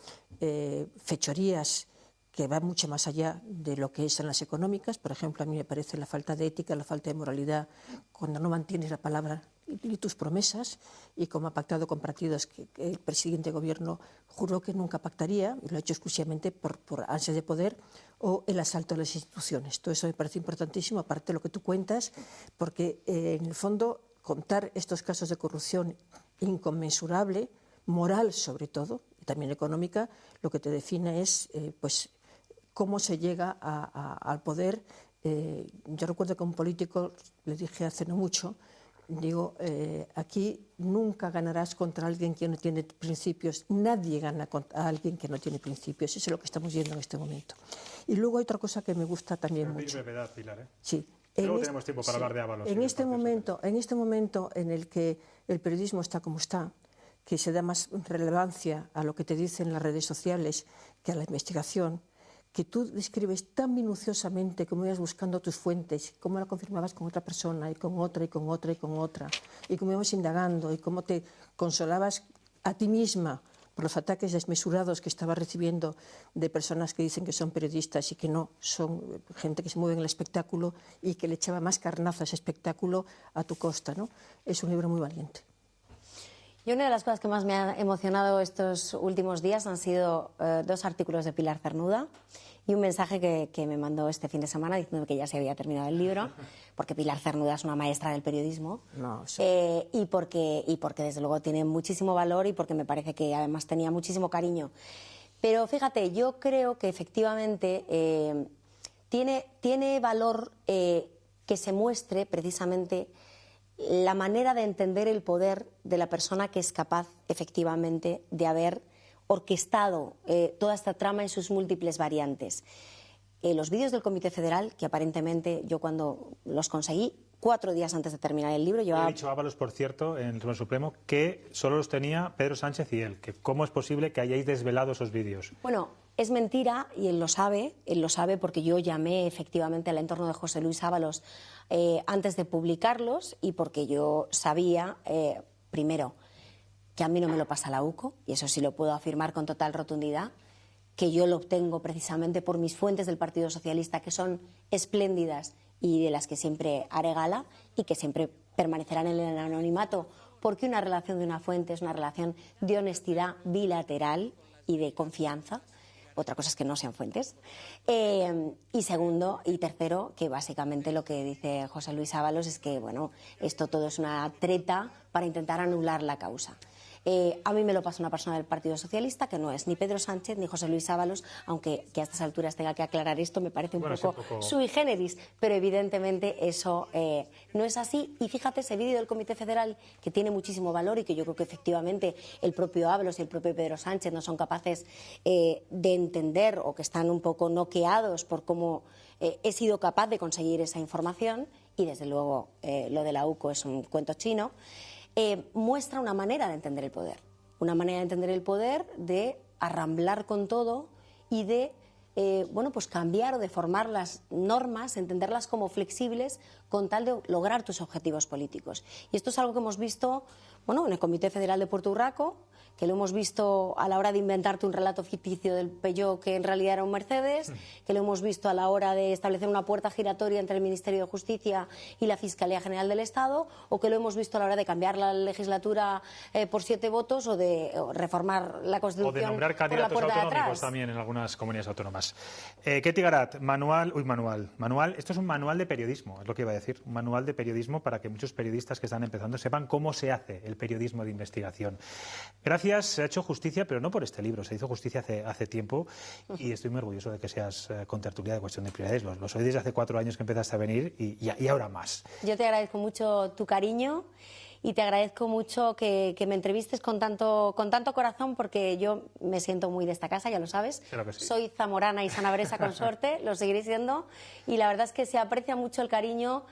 S6: fechorías que van mucho más allá de lo que es en las económicas. Por ejemplo, a mí me parece la falta de ética, la falta de moralidad, cuando no mantienes la palabra y tus promesas, y como ha pactado con partidos que el presidente de gobierno juró que nunca pactaría, y lo ha hecho exclusivamente por ansias de poder, o el asalto a las instituciones. Todo eso me parece importantísimo, aparte de lo que tú cuentas, porque en el fondo contar estos casos de corrupción inconmensurable, moral sobre todo, y también económica, lo que te define es pues, cómo se llega al poder. Yo recuerdo que a un político le dije hace no mucho, digo, aquí nunca ganarás contra alguien que no tiene principios, nadie gana contra alguien que no tiene principios, eso es lo que estamos viendo en este momento. Y luego hay otra cosa que me gusta también mucho.
S1: Brevedad, Pilar, ¿eh?
S6: Sí.
S1: Luego tenemos tiempo para hablar de Ábalos.
S6: En este momento en el que el periodismo está como está, que se da más relevancia a lo que te dicen las redes sociales que a la investigación, que tú describes tan minuciosamente cómo ibas buscando tus fuentes, cómo la confirmabas con otra persona y con otra y con otra y con otra, y cómo ibas indagando y cómo te consolabas a ti misma por los ataques desmesurados que estabas recibiendo de personas que dicen que son periodistas y que no, son gente que se mueve en el espectáculo y que le echaba más carnaza a ese espectáculo a tu costa, ¿no? Es un libro muy valiente.
S2: Y una de las cosas que más me ha emocionado estos últimos días han sido 2 artículos de Pilar Cernuda y un mensaje que me mandó este fin de semana diciendo que ya se había terminado el libro, porque Pilar Cernuda es una maestra del periodismo, y porque desde luego tiene muchísimo valor y porque me parece que además tenía muchísimo cariño. Pero fíjate, yo creo que efectivamente tiene valor que se muestre precisamente la manera de entender el poder de la persona que es capaz efectivamente de haber orquestado toda esta trama en sus múltiples variantes. Los vídeos del Comité Federal, que aparentemente yo cuando los conseguí 4 días antes de terminar el libro...
S1: Ha dicho Ábalos, por cierto, en el Tribunal Supremo, que solo los tenía Pedro Sánchez y él, que cómo es posible que hayáis desvelado esos vídeos.
S2: Bueno, es mentira y él lo sabe porque yo llamé efectivamente al entorno de José Luis Ábalos antes de publicarlos y porque yo sabía, primero, que a mí no me lo pasa la UCO, y eso sí lo puedo afirmar con total rotundidad, que yo lo obtengo precisamente por mis fuentes del Partido Socialista, que son espléndidas y de las que siempre haré gala y que siempre permanecerán en el anonimato, porque una relación de una fuente es una relación de honestidad bilateral y de confianza. Otra cosa es que no sean fuentes. Y segundo y tercero, que básicamente lo que dice José Luis Ábalos es que, bueno, esto todo es una treta para intentar anular la causa. A mí me lo pasa una persona del Partido Socialista que no es ni Pedro Sánchez ni José Luis Ábalos, aunque que a estas alturas tenga que aclarar esto me parece un poco sui generis, pero evidentemente eso no es así. Y fíjate, ese vídeo del Comité Federal, que tiene muchísimo valor y que yo creo que efectivamente el propio Ábalos y el propio Pedro Sánchez no son capaces de entender, o que están un poco noqueados por cómo he sido capaz de conseguir esa información, y desde luego lo de la UCO es un cuento chino. Muestra una manera de entender el poder, de arramblar con todo y de pues cambiar o deformar las normas, entenderlas como flexibles con tal de lograr tus objetivos políticos. Y esto es algo que hemos visto en el Comité Federal de Puerto Urraco, que lo hemos visto a la hora de inventarte un relato ficticio del Peugeot que en realidad era un Mercedes, que lo hemos visto a la hora de establecer una puerta giratoria entre el Ministerio de Justicia y la Fiscalía General del Estado, o que lo hemos visto a la hora de cambiar la legislatura por 7 votos o de reformar la Constitución.
S1: O de nombrar candidatos autonómicos también en algunas comunidades autónomas. Ketty Garat, manual, esto es un manual de periodismo, es lo que iba a decir, un manual de periodismo para que muchos periodistas que están empezando sepan cómo se hace el periodismo de investigación. Gracias, se ha hecho justicia, pero no por este libro, se hizo justicia hace tiempo y estoy muy orgulloso de que seas contertulia de Cuestión de Prioridades. Lo soy desde hace 4 años que empezaste a venir y ahora más.
S2: Yo te agradezco mucho tu cariño y te agradezco mucho que me entrevistes con tanto corazón, porque yo me siento muy de esta casa, ya lo sabes.
S1: Claro que sí.
S2: Soy zamorana y sanabresa con suerte, lo seguiré siendo, y la verdad es que se aprecia mucho el cariño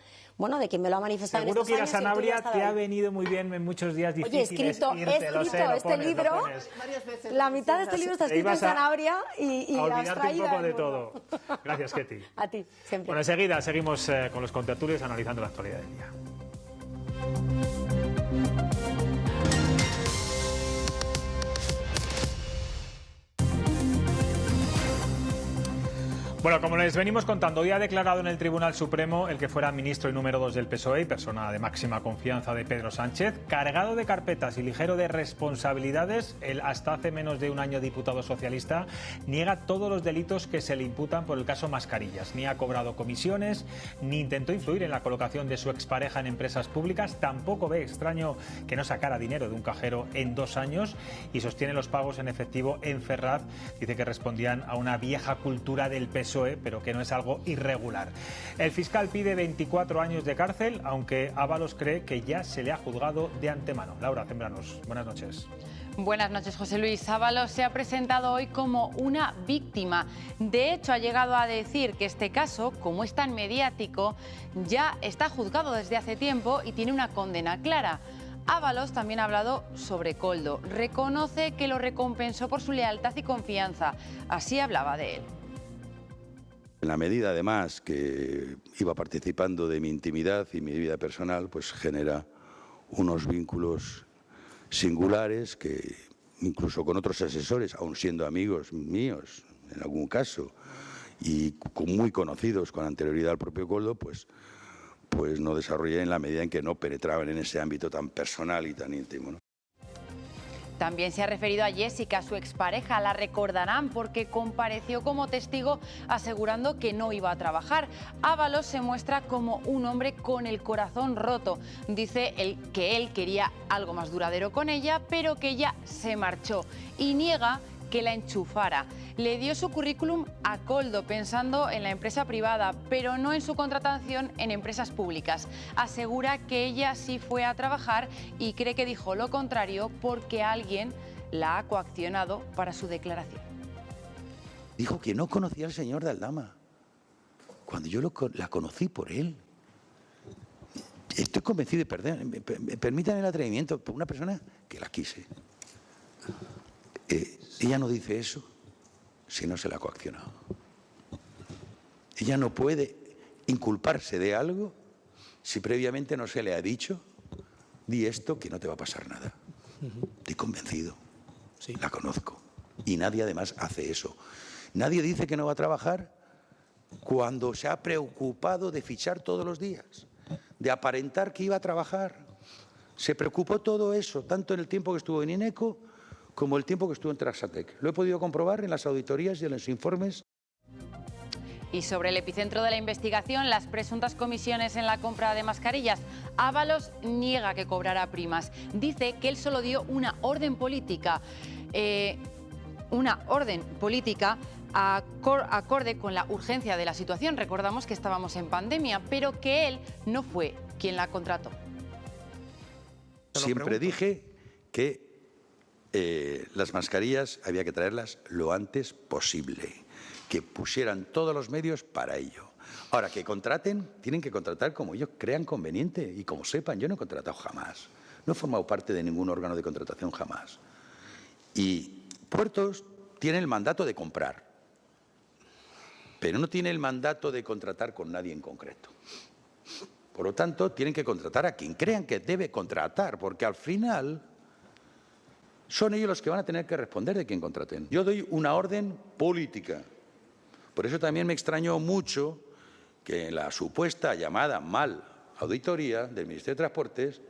S2: de quien me lo ha manifestado.
S1: Seguro
S2: en estos
S1: que ir a
S2: años,
S1: Sanabria te ha venido muy bien en muchos días difíciles.
S2: Oye, he escrito este libro, la mitad de este libro está escrito en Sanabria y
S1: olvidarte un poco de todo. Gracias, Ketty.
S2: A ti, siempre.
S1: Bueno, enseguida seguimos con los contertulios analizando la actualidad del día. Bueno, como les venimos contando, hoy ha declarado en el Tribunal Supremo el que fuera ministro y número 2 del PSOE y persona de máxima confianza de Pedro Sánchez, cargado de carpetas y ligero de responsabilidades. El hasta hace menos de un año diputado socialista niega todos los delitos que se le imputan por el caso Mascarillas. Ni ha cobrado comisiones, ni intentó influir en la colocación de su expareja en empresas públicas. Tampoco ve extraño que no sacara dinero de un cajero en 2 años y sostiene los pagos en efectivo en Ferraz. Dice que respondían a una vieja cultura del PSOE, pero que no es algo irregular. El fiscal pide 24 años de cárcel, aunque Ábalos cree que ya se le ha juzgado de antemano. Laura Zembranos, buenas noches.
S7: Buenas noches, José Luis. Ábalos se ha presentado hoy como una víctima. De hecho, ha llegado a decir que este caso, como es tan mediático, ya está juzgado desde hace tiempo y tiene una condena clara. Ábalos también ha hablado sobre Koldo. Reconoce que lo recompensó por su lealtad y confianza. Así hablaba de él.
S8: En la medida, además, que iba participando de mi intimidad y mi vida personal, pues genera unos vínculos singulares que, incluso con otros asesores, aun siendo amigos míos, en algún caso, y muy conocidos con anterioridad al propio Koldo, pues no desarrollé en la medida en que no penetraban en ese ámbito tan personal y tan íntimo, ¿no?
S7: También se ha referido a Jessica, su expareja. La recordarán porque compareció como testigo asegurando que no iba a trabajar. Ábalos se muestra como un hombre con el corazón roto. Dice que él quería algo más duradero con ella, pero que ella se marchó y niega que la enchufara. Le dio su currículum a Koldo pensando en la empresa privada, pero no en su contratación en empresas públicas. Asegura que ella sí fue a trabajar y cree que dijo lo contrario porque alguien la ha coaccionado para su declaración.
S8: Dijo que no conocía al señor de Aldama, cuando yo la conocí por él. Estoy convencido de perder. Permítanme el atrevimiento por una persona que la quise. Ella no dice eso si no se la ha coaccionado. Ella no puede inculparse de algo si previamente no se le ha dicho: di esto que no te va a pasar nada. Estoy convencido, sí. La conozco. Y nadie además hace eso. Nadie dice que no va a trabajar cuando se ha preocupado de fichar todos los días, de aparentar que iba a trabajar. Se preocupó todo eso, tanto en el tiempo que estuvo en INECO como el tiempo que estuvo en Traxatec. Lo he podido comprobar en las auditorías y en los informes.
S7: Y sobre el epicentro de la investigación, las presuntas comisiones en la compra de mascarillas, Ábalos niega que cobrara primas. Dice que él solo dio una orden política, acorde con la urgencia de la situación. Recordamos que estábamos en pandemia, pero que él no fue quien la contrató.
S8: Siempre dije que las mascarillas había que traerlas lo antes posible, que pusieran todos los medios para ello. Ahora, que contraten, tienen que contratar como ellos crean conveniente y como sepan. Yo no he contratado jamás, no he formado parte de ningún órgano de contratación jamás. Y Puertos tiene el mandato de comprar, pero no tiene el mandato de contratar con nadie en concreto. Por lo tanto, tienen que contratar a quien crean que debe contratar, porque al final son ellos los que van a tener que responder de quién contraten. Yo doy una orden política. Por eso también me extrañó mucho que en la supuesta llamada mal auditoría del Ministerio de Transportes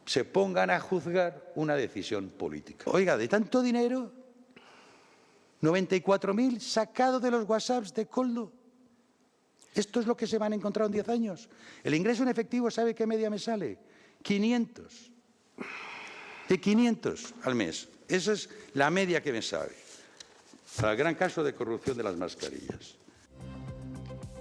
S8: se pongan a juzgar una decisión política. Oiga, de tanto dinero, 94.000 sacados de los WhatsApps de Koldo. Esto es lo que se van a encontrar en 10 años. El ingreso en efectivo, ¿sabe qué media me sale? 500. De 500 al mes. Esa es la media que me sabe. Para el gran caso de corrupción de las mascarillas.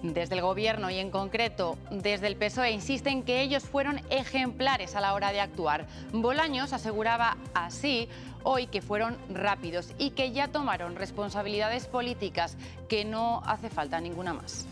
S7: Desde el Gobierno y en concreto desde el PSOE insisten que ellos fueron ejemplares a la hora de actuar. Bolaños aseguraba así hoy que fueron rápidos y que ya tomaron responsabilidades políticas, que no hace falta ninguna más.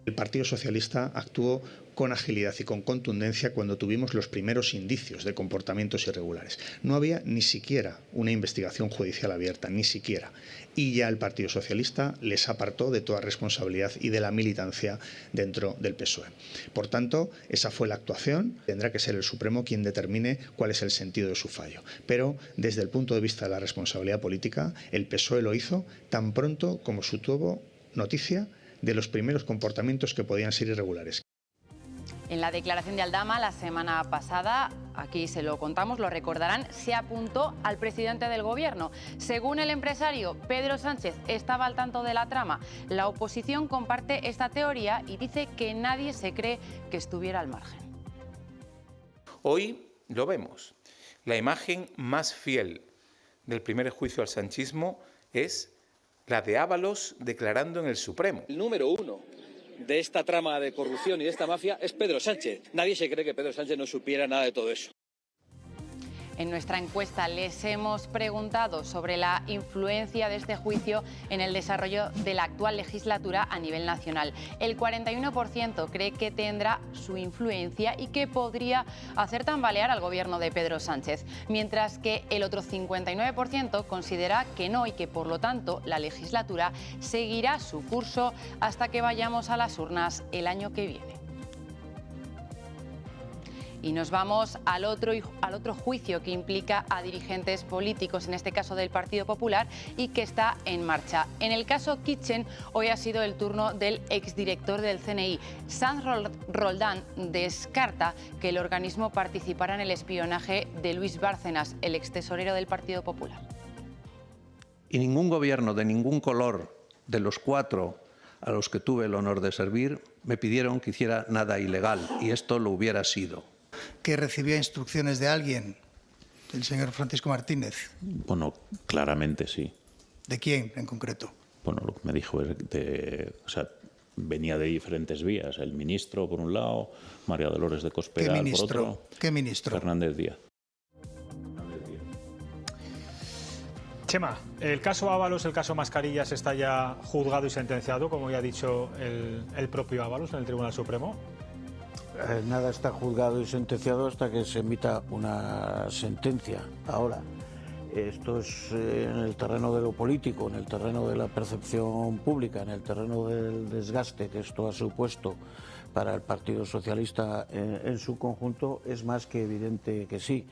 S9: El Partido Socialista actuó con agilidad y con contundencia cuando tuvimos los primeros indicios de comportamientos irregulares. No había ni siquiera una investigación judicial abierta, ni siquiera. Y ya el Partido Socialista les apartó de toda responsabilidad y de la militancia dentro del PSOE. Por tanto, esa fue la actuación. Tendrá que ser el Supremo quien determine cuál es el sentido de su fallo. Pero desde el punto de vista de la responsabilidad política, el PSOE lo hizo tan pronto como se tuvo noticia de los primeros comportamientos que podían ser irregulares.
S7: En la declaración de Aldama la semana pasada, aquí se lo contamos, lo recordarán, se apuntó al presidente del Gobierno. Según el empresario, Pedro Sánchez estaba al tanto de la trama. La oposición comparte esta teoría y dice que nadie se cree que estuviera al margen.
S10: Hoy lo vemos. La imagen más fiel del primer juicio al sanchismo es la de Ábalos declarando en el Supremo.
S11: El número uno de esta trama de corrupción y de esta mafia es Pedro Sánchez. Nadie se cree que Pedro Sánchez no supiera nada de todo eso.
S7: En nuestra encuesta les hemos preguntado sobre la influencia de este juicio en el desarrollo de la actual legislatura a nivel nacional. El 41% cree que tendrá su influencia y que podría hacer tambalear al gobierno de Pedro Sánchez, mientras que el otro 59% considera que no y que, por lo tanto, la legislatura seguirá su curso hasta que vayamos a las urnas el año que viene. Y nos vamos al otro juicio que implica a dirigentes políticos, en este caso del Partido Popular, y que está en marcha. En el caso Kitchen, hoy ha sido el turno del exdirector del CNI. Sanz Roldán descarta que el organismo participara en el espionaje de Luis Bárcenas, el extesorero del Partido Popular.
S12: Y ningún gobierno de ningún color de los 4 a los que tuve el honor de servir me pidieron que hiciera nada ilegal, y esto lo hubiera sido.
S13: ¿Que recibía instrucciones de alguien, el señor Francisco Martínez?
S14: Bueno, claramente sí.
S13: ¿De quién en concreto?
S14: Bueno, lo que me dijo es venía de diferentes vías. El ministro, por un lado, María Dolores de Cospedal, por otro.
S13: ¿Qué ministro?
S14: Fernández Díaz.
S1: Chema, el caso Ábalos, el caso Mascarillas está ya juzgado y sentenciado, como ya ha dicho el propio Ábalos en el Tribunal Supremo.
S4: Nada está juzgado y sentenciado hasta que se emita una sentencia. Ahora, esto es en el terreno de lo político, en el terreno de la percepción pública, en el terreno del desgaste que esto ha supuesto para el Partido Socialista en su conjunto, es más que evidente que sí.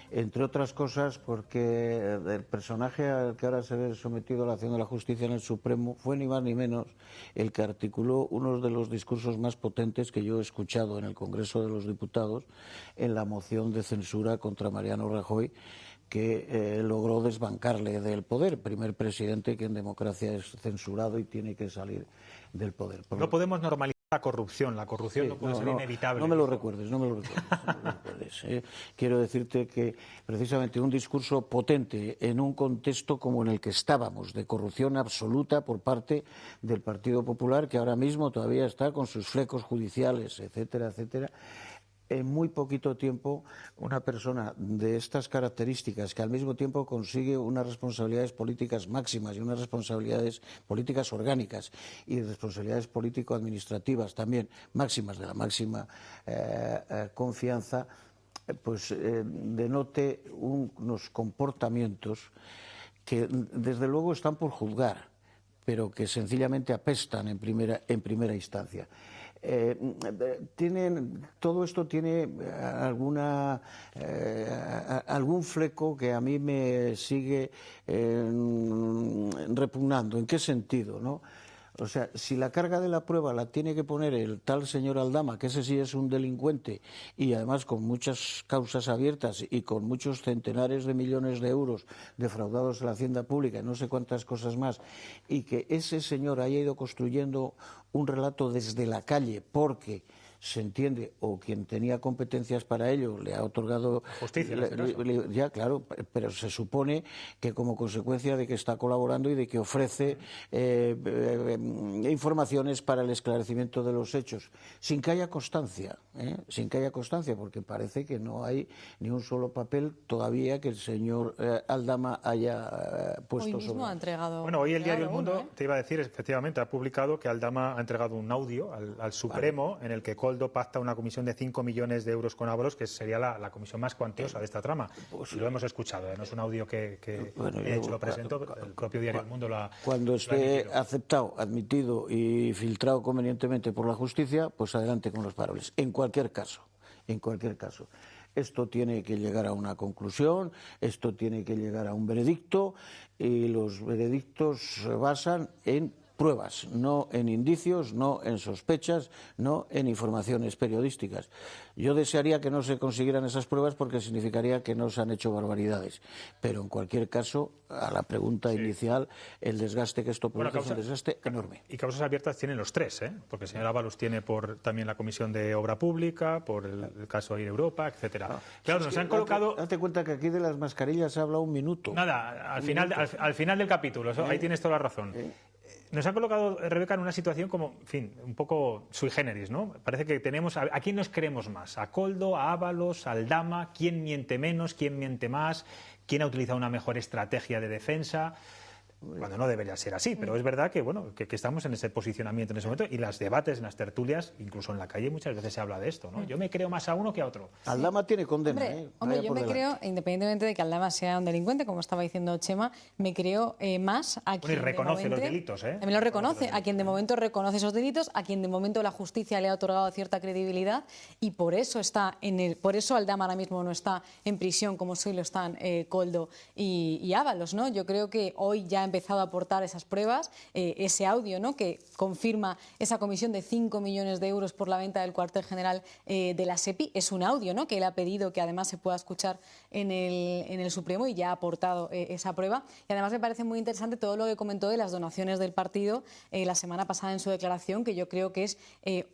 S4: Entre otras cosas porque el personaje al que ahora se ve sometido a la acción de la justicia en el Supremo fue ni más ni menos el que articuló uno de los discursos más potentes que yo he escuchado en el Congreso de los Diputados en la moción de censura contra Mariano Rajoy, que logró desbancarle del poder, primer presidente que en democracia es censurado y tiene que salir del poder.
S1: No podemos normalizar la corrupción sí, no puede ser inevitable.
S4: No me lo recuerdes. Quiero decirte que precisamente un discurso potente en un contexto como en el que estábamos, de corrupción absoluta por parte del Partido Popular, que ahora mismo todavía está con sus flecos judiciales, etcétera, etcétera. En muy poquito tiempo, una persona de estas características, que al mismo tiempo consigue unas responsabilidades políticas máximas y unas responsabilidades políticas orgánicas y responsabilidades político-administrativas también máximas, de la máxima confianza, pues denote unos comportamientos que desde luego están por juzgar, pero que sencillamente apestan en primera instancia. Todo esto tiene algún fleco que a mí me sigue repugnando. ¿En qué sentido, no? O sea, si la carga de la prueba la tiene que poner el tal señor Aldama, que ese sí es un delincuente y además con muchas causas abiertas y con muchos centenares de millones de euros defraudados en la hacienda pública y no sé cuántas cosas más, y que ese señor haya ido construyendo un relato desde la calle porque se entiende, o quien tenía competencias para ello le ha otorgado
S1: justicia,
S4: ya claro, pero se supone que como consecuencia de que está colaborando y de que ofrece informaciones para el esclarecimiento de los hechos, sin que haya constancia, porque parece que no hay ni un solo papel todavía que el señor Aldama haya puesto
S5: hoy mismo
S4: sobre.
S5: Ha entregado.
S1: Bueno, hoy el diario El Mundo, te iba a decir, efectivamente ha publicado que Aldama ha entregado un audio al Supremo en el que Koldo pacta una comisión de 5 millones de euros con Ábalos, que sería la comisión más cuantiosa de esta trama. Pues, y lo hemos escuchado, no es un audio que de hecho lo presentó, el propio diario El Mundo lo ha.
S4: Cuando esté aceptado, admitido y filtrado convenientemente por la justicia, pues adelante con los paroles. En cualquier caso, esto tiene que llegar a una conclusión, esto tiene que llegar a un veredicto, y los veredictos se basan en pruebas, no en indicios, no en sospechas, no en informaciones periodísticas. Yo desearía que no se consiguieran esas pruebas porque significaría que no se han hecho barbaridades, pero en cualquier caso, a la pregunta inicial, el desgaste que esto produce es un desgaste enorme.
S1: Y causas abiertas tienen los tres, porque el señor Ábalos tiene por también la Comisión de Obra Pública, por el caso Air Europa, etcétera. Claro, nos han colocado.
S4: Date cuenta que aquí de las mascarillas se habla un minuto.
S1: Nada, al final del capítulo, ahí tienes toda la razón. Nos han colocado, Rebeca, en una situación como, en fin, un poco sui generis, ¿no? Parece que tenemos... ¿A quién nos creemos más? ¿A Koldo, a Ábalos, a Aldama? ¿Quién miente menos? ¿Quién miente más? ¿Quién ha utilizado una mejor estrategia de defensa? Cuando no debería ser así, pero es verdad que bueno que estamos en ese posicionamiento en ese momento, y los debates, en las tertulias, incluso en la calle muchas veces se habla de esto, ¿no? Yo me creo más a uno que a otro.
S4: Aldama tiene condena,
S5: Hombre, yo me creo, independientemente de que Aldama sea un delincuente, como estaba diciendo Chema, me creo más a quien
S1: y reconoce los delitos,
S5: También lo reconoce, a quien de momento reconoce esos delitos, a quien de momento la justicia le ha otorgado cierta credibilidad, y por eso por eso Aldama ahora mismo no está en prisión como sí lo están Koldo y Ábalos, ¿no? Yo creo que hoy ya ha empezado a aportar esas pruebas, ese audio, ¿no?, que confirma esa comisión de 5 millones de euros por la venta del cuartel general de la SEPI. Es un audio, ¿no?, que él ha pedido que además se pueda escuchar en el Supremo, y ya ha aportado esa prueba. Y además me parece muy interesante todo lo que comentó de las donaciones del partido la semana pasada en su declaración, que yo creo que es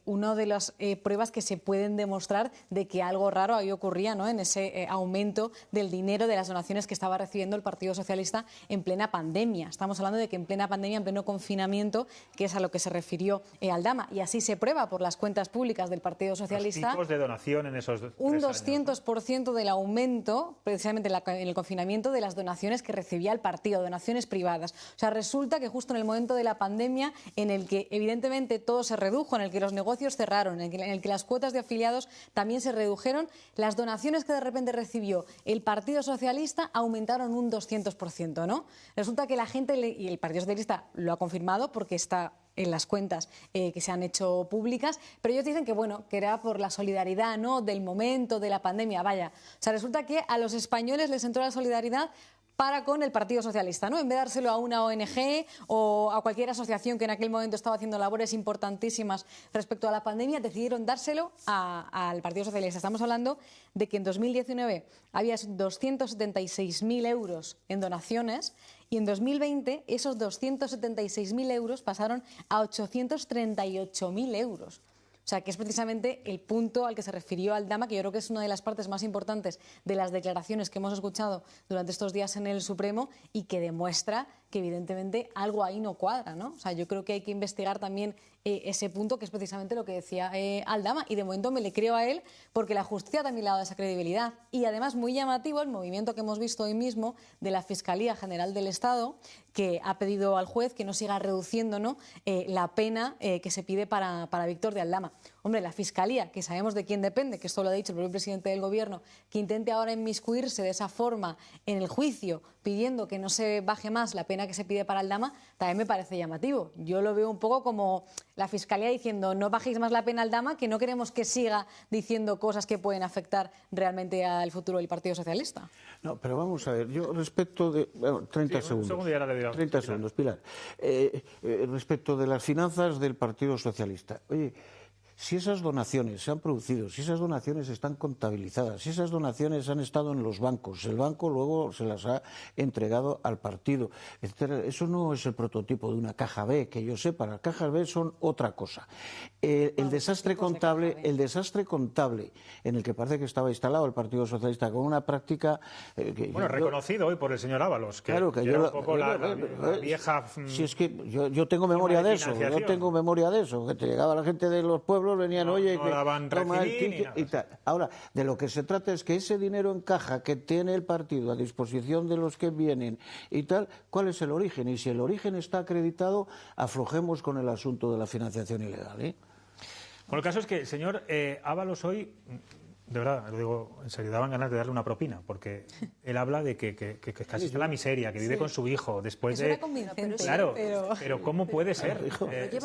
S5: una de las pruebas que se pueden demostrar de que algo raro ahí ocurría, ¿no?, en ese aumento del dinero de las donaciones que estaba recibiendo el Partido Socialista en plena pandemia. Estamos hablando de que en plena pandemia, en pleno confinamiento, que es a lo que se refirió Aldama, y así se prueba por las cuentas públicas del Partido Socialista.
S1: Los tipos de donación en esos
S5: un 200% del aumento, precisamente en el confinamiento, de las donaciones que recibía el partido, donaciones privadas. O sea, resulta que justo en el momento de la pandemia, en el que evidentemente todo se redujo, en el que los negocios cerraron, en el que las cuotas de afiliados también se redujeron, las donaciones que de repente recibió el Partido Socialista aumentaron un 200%, ¿no? Resulta que la gente, y el Partido Socialista lo ha confirmado porque está en las cuentas que se han hecho públicas, pero ellos dicen que bueno, que era por la solidaridad, ¿no?, del momento de la pandemia. Vaya, o sea, resulta que a los españoles les entró la solidaridad para con el Partido Socialista, ¿no? En vez de dárselo a una ONG o a cualquier asociación que en aquel momento estaba haciendo labores importantísimas respecto a la pandemia, decidieron dárselo al Partido Socialista. Estamos hablando de que en 2019 había 276.000 euros en donaciones, y en 2020 esos 276.000 euros pasaron a 838.000 euros. O sea, que es precisamente el punto al que se refirió Aldama, que yo creo que es una de las partes más importantes de las declaraciones que hemos escuchado durante estos días en el Supremo, y que demuestra que evidentemente algo ahí no cuadra, ¿no? O sea, yo creo que hay que investigar también ese punto, que es precisamente lo que decía Aldama, y de momento me le creo a él porque la justicia también le ha dado esa credibilidad. Y además muy llamativo el movimiento que hemos visto hoy mismo de la Fiscalía General del Estado, que ha pedido al juez que no siga reduciendo, ¿no?, la pena que se pide para Víctor de Aldama. Hombre, la Fiscalía, que sabemos de quién depende, que esto lo ha dicho el propio presidente del Gobierno, que intente ahora inmiscuirse de esa forma en el juicio, pidiendo que no se baje más la pena que se pide para Aldama, también me parece llamativo. Yo lo veo un poco como la Fiscalía diciendo: no bajéis más la pena a Aldama, que no queremos que siga diciendo cosas que pueden afectar realmente al futuro del Partido Socialista.
S4: No, pero vamos a ver, yo respecto de... Bueno, 30 segundos.
S1: Un segundo y ahora le digo.
S4: 30 segundos, Pilar. Respecto de las finanzas del Partido Socialista. Oye, si esas donaciones se han producido, si esas donaciones están contabilizadas, si esas donaciones han estado en los bancos, el banco luego se las ha entregado al partido, etcétera. Eso no es el prototipo de una caja B, que yo sepa. Las cajas B son otra cosa. El desastre contable en el que parece que estaba instalado el Partido Socialista con una práctica...
S1: reconocido hoy por el señor Ábalos, que
S4: claro, que
S1: era un poco la vieja...
S4: Si es que yo tengo memoria de eso, que te llegaba la gente de los pueblos, venían, y tal. Ahora, de lo que se trata es que ese dinero en caja que tiene el partido a disposición de los que vienen y tal, ¿cuál es el origen? Y si el origen está acreditado, aflojemos con el asunto de la financiación ilegal, ¿eh?
S1: Bueno, el caso es que el señor Ábalos hoy, de verdad, lo digo en serio, daban ganas de darle una propina, porque él habla de que casi está en la miseria, que vive con su hijo, después de... Claro, pero ¿cómo puede ser?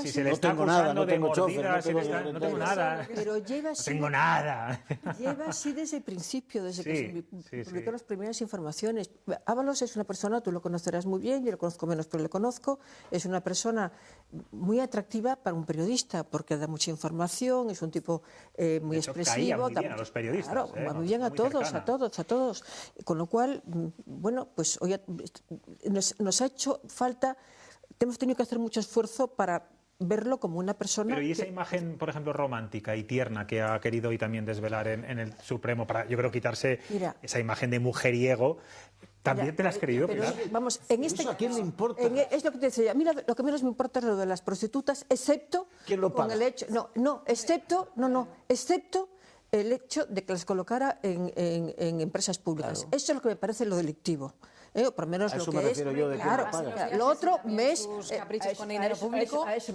S1: Si se le está acusando de mordidas, no tengo nada.
S6: Pero lleva
S1: no tengo nada.
S6: Lleva así desde el principio, desde que se publicó las primeras informaciones. Ábalos es una persona, tú lo conocerás muy bien, yo lo conozco menos, pero le conozco, es una persona muy atractiva para un periodista, porque da mucha información, es un tipo muy expresivo.
S1: Caía muy bien a los periodistas.
S6: Claro, va muy bien a todos. Con lo cual, bueno, pues hoy nos ha hecho falta, hemos tenido que hacer mucho esfuerzo para verlo como una persona...
S1: Pero ¿y esa imagen, por ejemplo, romántica y tierna que ha querido hoy también desvelar en el Supremo para, yo creo, quitarse esa imagen de mujeriego? ¿También te la has creído, Pilar?
S6: Vamos, en este...
S4: ¿Eso a quién le importa?
S6: Es lo que te decía. Mira, lo que menos me importa es lo de las prostitutas, excepto...
S4: ¿Quién lo paga?
S6: Con el hecho... excepto el hecho de que las colocara en empresas públicas.
S4: Claro.
S6: Eso es lo que me parece lo delictivo. Por lo menos
S4: a
S6: lo
S4: eso
S6: que
S4: me refiero yo, de
S6: claro,
S4: quién lo paga.
S6: lo otro mes
S5: caprichos con dinero público.
S6: A eso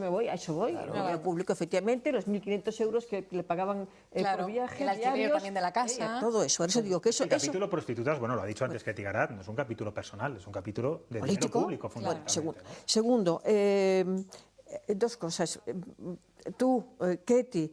S6: voy. Claro. Dinero público, efectivamente, los 1.500 euros que le pagaban por viaje,
S5: el alquiler también de la casa.
S6: Todo eso. Por eso digo que eso...
S1: El capítulo prostitutas, bueno, lo ha dicho antes Ketty Garat, no es un capítulo personal, es un capítulo de dinero público, fundamentalmente.
S6: Segundo, dos cosas. Tú, Ketty,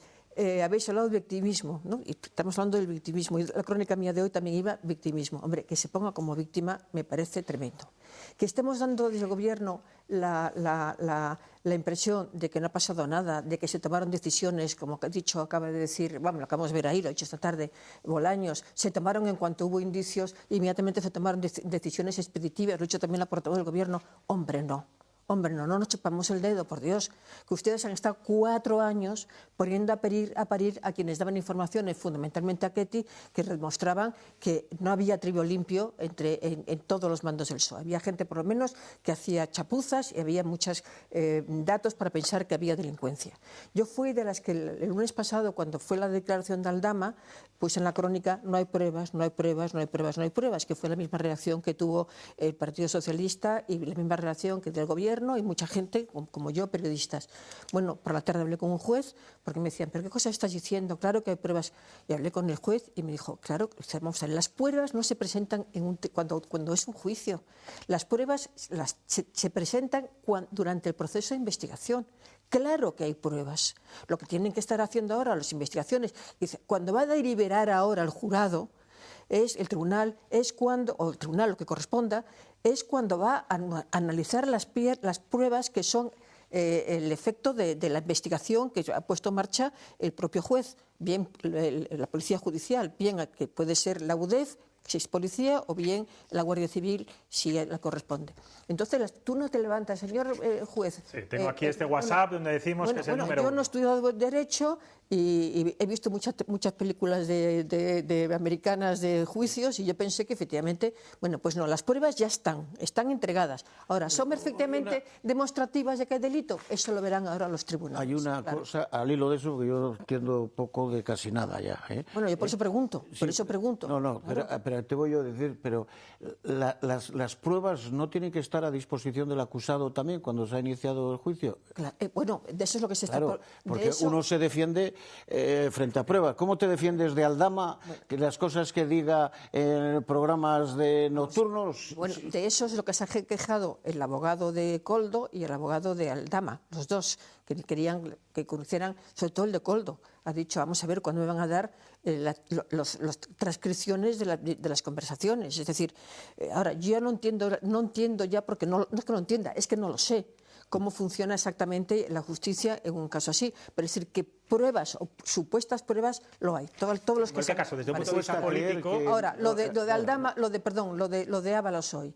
S6: habéis hablado de victimismo, ¿no? Y estamos hablando del victimismo, y la crónica mía de hoy también iba victimismo. Hombre, que se ponga como víctima me parece tremendo. Que estemos dando desde el Gobierno la impresión de que no ha pasado nada, de que se tomaron decisiones, como ha dicho, acaba de decir, lo acabamos de ver ahí, lo ha dicho esta tarde, Bolaños, se tomaron en cuanto hubo indicios, inmediatamente se tomaron decisiones expeditivas, lo ha dicho también la portavoz del Gobierno. Hombre, no nos chupamos el dedo, por Dios, que ustedes han estado 4 años poniendo a parir a quienes daban informaciones, fundamentalmente a Ketty, que demostraban que no había trigo limpio en todos los mandos del PSOE. Había gente, por lo menos, que hacía chapuzas y había muchos datos para pensar que había delincuencia. Yo fui de las que el lunes pasado, cuando fue la declaración de Aldama, pues en la crónica no hay pruebas, que fue la misma reacción que tuvo el Partido Socialista y la misma reacción que del Gobierno y mucha gente, como yo, periodistas. Bueno, por la tarde hablé con un juez porque me decían, ¿pero qué cosa estás diciendo? Claro que hay pruebas. Y hablé con el juez y me dijo, claro, vamos a ver, las pruebas no se presentan cuando es un juicio. Las pruebas se presentan durante el proceso de investigación. Claro que hay pruebas. Lo que tienen que estar haciendo ahora las investigaciones, dice, cuando va a deliberar ahora el jurado, el tribunal, lo que corresponda, es cuando va a analizar las pruebas que son el efecto de la investigación que ha puesto en marcha el propio juez, bien la Policía Judicial, bien que puede ser la UDEF, si es policía, o bien la Guardia Civil, si la corresponde. Entonces, tú no te levantas, señor juez.
S1: Sí, tengo aquí este WhatsApp donde decimos que es el número 1.
S6: Yo no he estudiado Derecho y he visto muchas películas de americanas de juicios y yo pensé que efectivamente, pues no, las pruebas ya están entregadas. Ahora, ¿son perfectamente demostrativas de que hay delito? Eso lo verán ahora los tribunales.
S4: Hay una cosa, al hilo de eso, que yo entiendo poco de casi nada ya.
S6: Bueno, yo por eso pregunto,
S4: No, pero te voy a decir, pero las pruebas no tienen que estar a disposición del acusado también cuando se ha iniciado el juicio.
S6: Claro, bueno, de eso es lo que se está...
S4: Porque uno se defiende frente a pruebas. ¿Cómo te defiendes de Aldama, que las cosas que diga en programas nocturnos?
S6: Bueno, de eso es lo que se ha quejado el abogado de Koldo y el abogado de Aldama, los dos, que querían que conocieran, sobre todo el de Koldo. Ha dicho, vamos a ver cuándo me van a dar las transcripciones de las conversaciones. Es decir, ahora, yo no entiendo ya, porque no es que no entienda, es que no lo sé. cómo funciona exactamente la justicia en un caso así. Pero es decir, que pruebas o supuestas pruebas lo hay. Todos los que
S1: en caso, desde un punto de vista político.
S6: Ahora, lo de Aldama, lo de Ábalos hoy.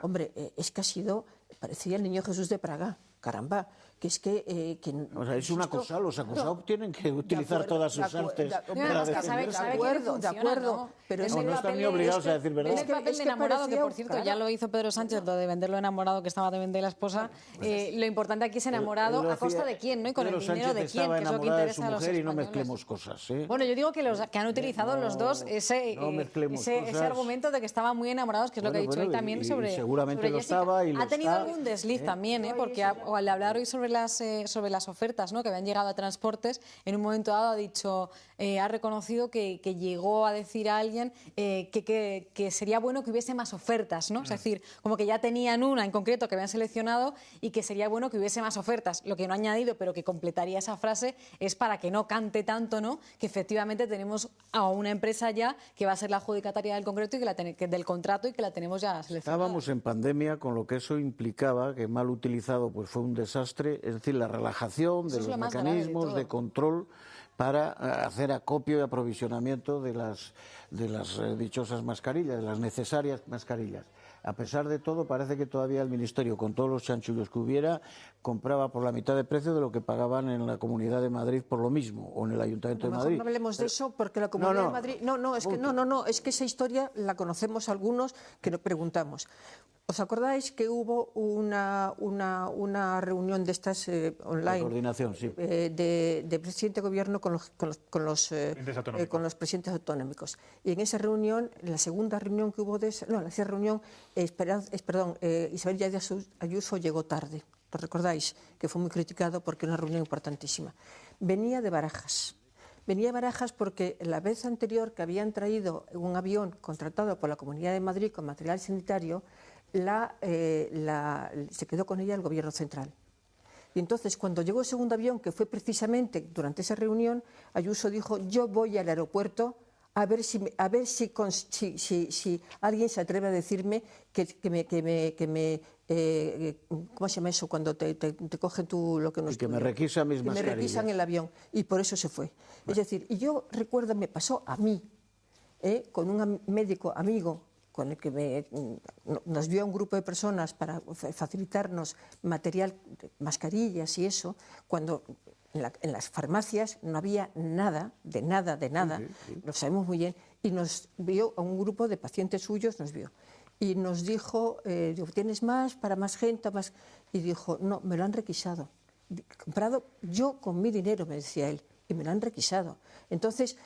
S6: Hombre, es que ha sido, parecía el niño Jesús de Praga. Caramba, que es que
S4: o sea, es una cosa, los acusados tienen que utilizar todas sus artes para defenderse.
S6: De acuerdo, pero
S4: no están ni obligados a decir verdad.
S5: Es el papel de enamorado, que por cierto ya lo hizo Pedro Sánchez, lo de venderlo enamorado, que estaba también de la esposa. Lo importante aquí es enamorado, ¿a costa de quién? ¿No? Y con el dinero de quién, que es lo que interesa a los españoles.
S4: Y no mezclemos cosas, ¿eh?
S5: Bueno, yo digo que han utilizado los dos ese argumento de que estaban muy enamorados, que es lo que ha dicho él también sobre
S4: seguramente lo estaba y lo
S5: ha tenido algún desliz también, porque al hablar hoy sobre las ofertas, ¿no?, que habían llegado a transportes, en un momento dado ha dicho, ha reconocido que llegó a decir a alguien que sería bueno que hubiese más ofertas, ¿no? Es decir, como que ya tenían una en concreto que habían seleccionado y que sería bueno que hubiese más ofertas. Lo que no ha añadido, pero que completaría esa frase, es para que no cante tanto, ¿no?, que efectivamente tenemos a una empresa ya que va a ser la adjudicataria del concreto y del contrato y que la tenemos ya seleccionada.
S4: Estábamos en pandemia, con lo que eso implicaba, que mal utilizado pues fue un desastre, es decir, la relajación de los mecanismos de control para hacer acopio y aprovisionamiento de las dichosas mascarillas, de las necesarias mascarillas. A pesar de todo, parece que todavía el Ministerio, con todos los chanchullos que hubiera, compraba por la mitad de precio de lo que pagaban en la Comunidad de Madrid por lo mismo, o en el Ayuntamiento de Madrid.
S6: No hablemos de eso, porque la Comunidad de Madrid... es que esa historia la conocemos algunos que nos preguntamos. ¿Os acordáis que hubo una reunión de estas online?
S4: De coordinación, sí.
S6: De presidente de gobierno con los presidentes autonómicos. Y en esa reunión, en la segunda reunión que hubo Isabel Díaz Ayuso llegó tarde. ¿Lo recordáis? Que fue muy criticado porque era una reunión importantísima. Venía de Barajas. Venía a Barajas porque la vez anterior que habían traído un avión contratado por la Comunidad de Madrid con material sanitario, se quedó con ella el Gobierno central. Y entonces, cuando llegó el segundo avión, que fue precisamente durante esa reunión, Ayuso dijo: yo voy al aeropuerto a ver si alguien se atreve a decirme ¿cómo se llama eso? Cuando te cogen lo que no es
S4: que me requisan mis mascarillas.
S6: Me requisan el avión. Y por eso se fue. Bueno. Es decir, y yo recuerdo, me pasó a mí, con un médico amigo, con el que nos vio a un grupo de personas para facilitarnos material, mascarillas y eso, cuando en las farmacias no había nada, sí. Lo sabemos muy bien, y nos vio a un grupo de pacientes suyos, y nos dijo, ¿tienes más para más gente? Y dijo, no, me lo han requisado. Comprado yo con mi dinero, me decía él, y me lo han requisado. Entonces,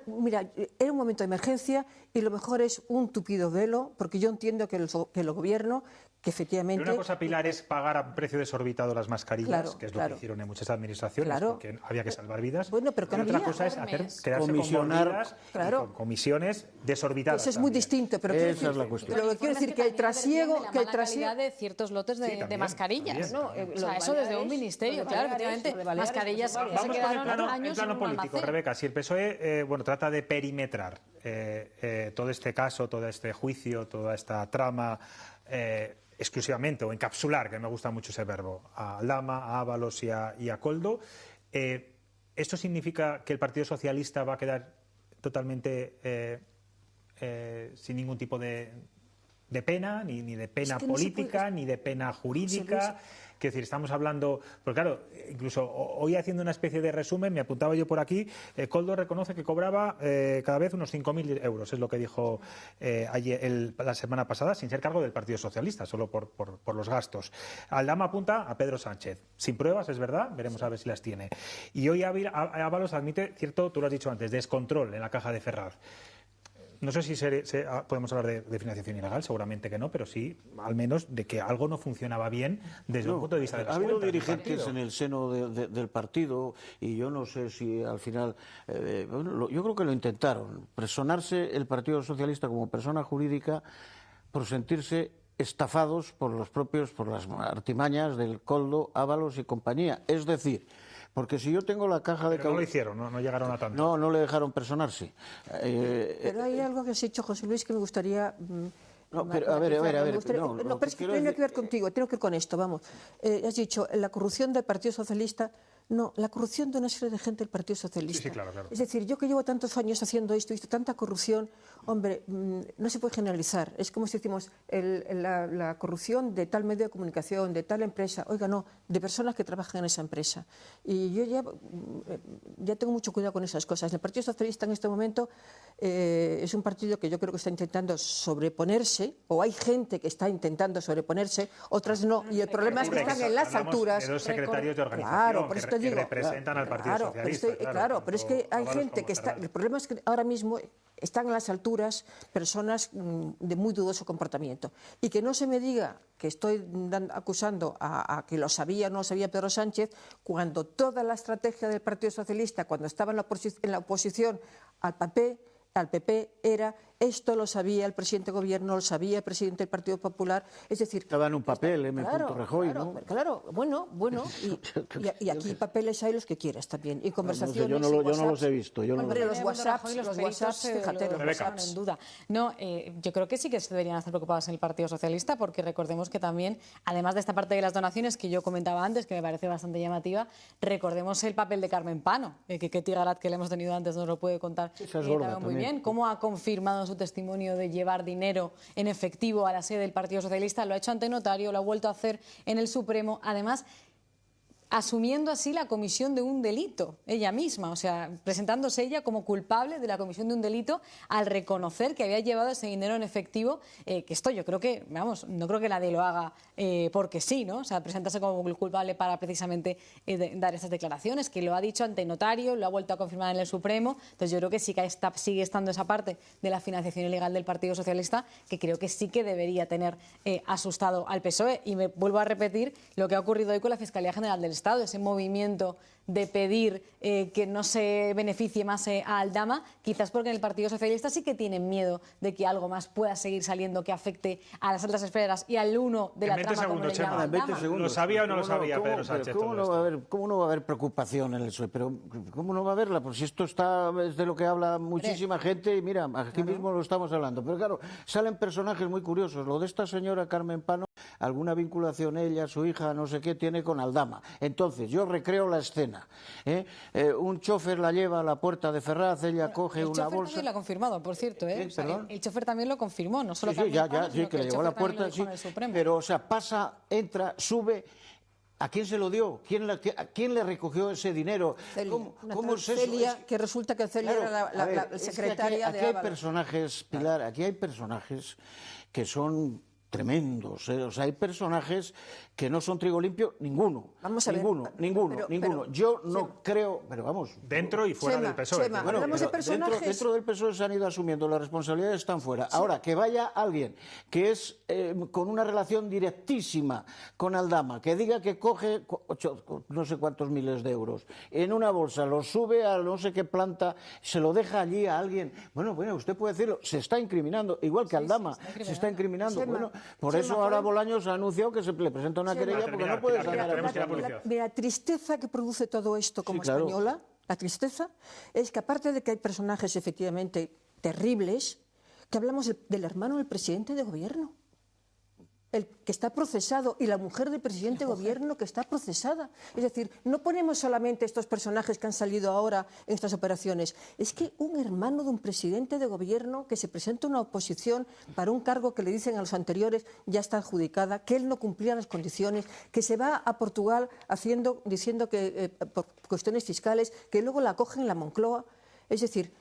S6: mira, era un momento de emergencia y lo mejor es un tupido velo, porque yo entiendo que el gobierno, que efectivamente...
S1: Pero una cosa, Pilar, es pagar a precio desorbitada las mascarillas, que es lo que hicieron en muchas administraciones, porque había que salvar vidas.
S6: Bueno, pero
S1: otra cosa es quedarse con comisiones desorbitadas.
S6: Eso es muy distinto, pero
S4: esa es la cuestión.
S6: Pero quiero decir que el trasiego...
S5: de ciertos lotes de mascarillas, ¿no? O sea, eso desde un ministerio, claro, efectivamente. Mascarillas que se quedaron años en un
S1: político, Rebeca. Si el PSOE trata de perimetrar todo este caso, todo este juicio, toda esta trama... exclusivamente, o encapsular, que me gusta mucho ese verbo, a Aldama, a Ábalos y a Koldo. ¿Esto significa que el Partido Socialista va a quedar totalmente sin ningún tipo de pena, ni de pena política, ni de pena jurídica? Quiero decir, estamos hablando... Porque claro, incluso hoy haciendo una especie de resumen, me apuntaba yo por aquí, Koldo reconoce que cobraba cada vez unos 5.000 euros, es lo que dijo la semana pasada, sin ser cargo del Partido Socialista, solo por los gastos. Aldama apunta a Pedro Sánchez. Sin pruebas, es verdad, veremos a ver si las tiene. Y hoy Ábalos admite cierto, tú lo has dicho antes, descontrol en la caja de Ferraz. No sé si podemos hablar de financiación ilegal, seguramente que no, pero sí, al menos, de que algo no funcionaba bien desde un punto de vista de las cuentas.
S4: Ha habido dirigentes en el seno del partido, y yo no sé si al final... yo creo que lo intentaron, personarse el Partido Socialista como persona jurídica por sentirse estafados por las artimañas del Koldo, Ábalos y compañía. Es decir... Porque si yo tengo la caja de...
S1: Pero no lo hicieron, no llegaron a tanto.
S4: No le dejaron personarse.
S6: Pero hay algo que has hecho, José Luis, que me gustaría No, pero a ver. No, pero es que tiene que ver contigo, tengo que ir con esto, vamos. Has dicho, la corrupción del Partido Socialista. No, la corrupción de una serie de gente del Partido Socialista.
S1: Sí, claro.
S6: Es decir, yo que llevo tantos años haciendo esto, he visto tanta corrupción, hombre, no se puede generalizar. Es como si decimos la corrupción de tal medio de comunicación, de tal empresa. Oiga, no, de personas que trabajan en esa empresa. Y yo ya tengo mucho cuidado con esas cosas. El Partido Socialista en este momento es un partido que yo creo que está intentando sobreponerse, o hay gente que está intentando sobreponerse, otras no. Y el problema es que están en las alturas.
S1: De dos secretarios de organización.
S6: Claro, por esto
S1: que representan al Partido Socialista.
S6: Pero es que hay gente que está... El problema es que ahora mismo están a las alturas personas de muy dudoso comportamiento. Y que no se me diga que estoy acusando a que lo sabía o no lo sabía Pedro Sánchez, cuando toda la estrategia del Partido Socialista, cuando estaba en la oposición al PP, era esto lo sabía el presidente del Gobierno, lo sabía el presidente del Partido Popular, es decir...
S4: Estaba en un papel, M. Rajoy, ¿no?
S6: Claro, bueno, y aquí papeles hay los que quieras también, y conversaciones...
S4: No sé, yo no los he visto.
S6: Hombre, los WhatsApps, fíjate,
S5: los WhatsApps en duda. No, yo creo que sí que se deberían estar preocupados en el Partido Socialista, porque recordemos que también, además de esta parte de las donaciones que yo comentaba antes, que me parece bastante llamativa, recordemos el papel de Carmen Pano, que Ketty Garat, que le hemos tenido antes, nos lo puede contar muy bien, cómo ha confirmado su testimonio de llevar dinero en efectivo a la sede del Partido Socialista, lo ha hecho ante notario, lo ha vuelto a hacer en el Supremo, además asumiendo así la comisión de un delito, ella misma, o sea, presentándose ella como culpable de la comisión de un delito al reconocer que había llevado ese dinero en efectivo, que esto yo creo que, vamos, no creo que nadie lo haga porque sí, ¿no? O sea, presentarse como culpable para precisamente dar estas declaraciones, que lo ha dicho ante notario, lo ha vuelto a confirmar en el Supremo, entonces yo creo que sí que sigue estando esa parte de la financiación ilegal del Partido Socialista, que creo que sí que debería tener asustado al PSOE, y me vuelvo a repetir lo que ha ocurrido hoy con la Fiscalía General del Estado, ese movimiento de pedir que no se beneficie más a Aldama, quizás porque en el Partido Socialista sí que tienen miedo de que algo más pueda seguir saliendo que afecte a las altas esferas y al uno de la trama, como le llama Aldama.
S1: ¿Lo sabía o no lo sabía Pedro Sánchez?
S4: ¿Cómo no va a haber preocupación en el PSOE? Pero ¿cómo no va a haberla? Pues si esto es de lo que habla muchísima gente, y mira, aquí mismo lo estamos hablando. Pero claro, salen personajes muy curiosos. Lo de esta señora Carmen Pano, alguna vinculación ella, su hija, no sé qué, tiene con Aldama. Entonces, yo recreo la escena. Un chofer la lleva a la puerta de Ferraz, ella coge una bolsa... El chofer también
S5: lo ha confirmado, por cierto. El chofer también lo confirmó, no solo
S4: sí, que le llevó a la puerta, sí, pero, o sea, pasa, entra, sube... ¿A quién se lo dio? ¿A quién le recogió ese dinero? ¿Cómo es eso?
S6: Celia, que resulta que Celia era la secretaria de Ábalos.
S4: Aquí hay personajes, Pilar, aquí hay personajes que son tremendos, o sea, hay personajes que no son trigo limpio, ninguno.
S6: Vamos a ver,
S4: ninguno. Yo no creo, pero vamos...
S1: Dentro y fuera del PSOE.
S6: Hablamos de personajes...
S4: Dentro del PSOE se han ido asumiendo, las responsabilidades están fuera. Sí. Ahora, que vaya alguien que es con una relación directísima con Aldama, que diga que coge no sé cuántos miles de euros en una bolsa, lo sube a no sé qué planta, se lo deja allí a alguien. Bueno, usted puede decirlo, se está incriminando, igual que Aldama, se está incriminando. Por eso ahora Bolaños ha anunciado que se le presenta una querella porque no puede sacar
S6: la tristeza que produce todo esto como española, la tristeza, es que aparte de que hay personajes efectivamente terribles, que hablamos del hermano del presidente de gobierno, el que está procesado, y la mujer del presidente de gobierno que está procesada. Es decir, no ponemos solamente estos personajes que han salido ahora en estas operaciones, es que un hermano de un presidente de gobierno que se presenta a una oposición para un cargo que le dicen a los anteriores ya está adjudicada, que él no cumplía las condiciones, que se va a Portugal diciendo que por cuestiones fiscales, que luego la acogen en la Moncloa. Es decir,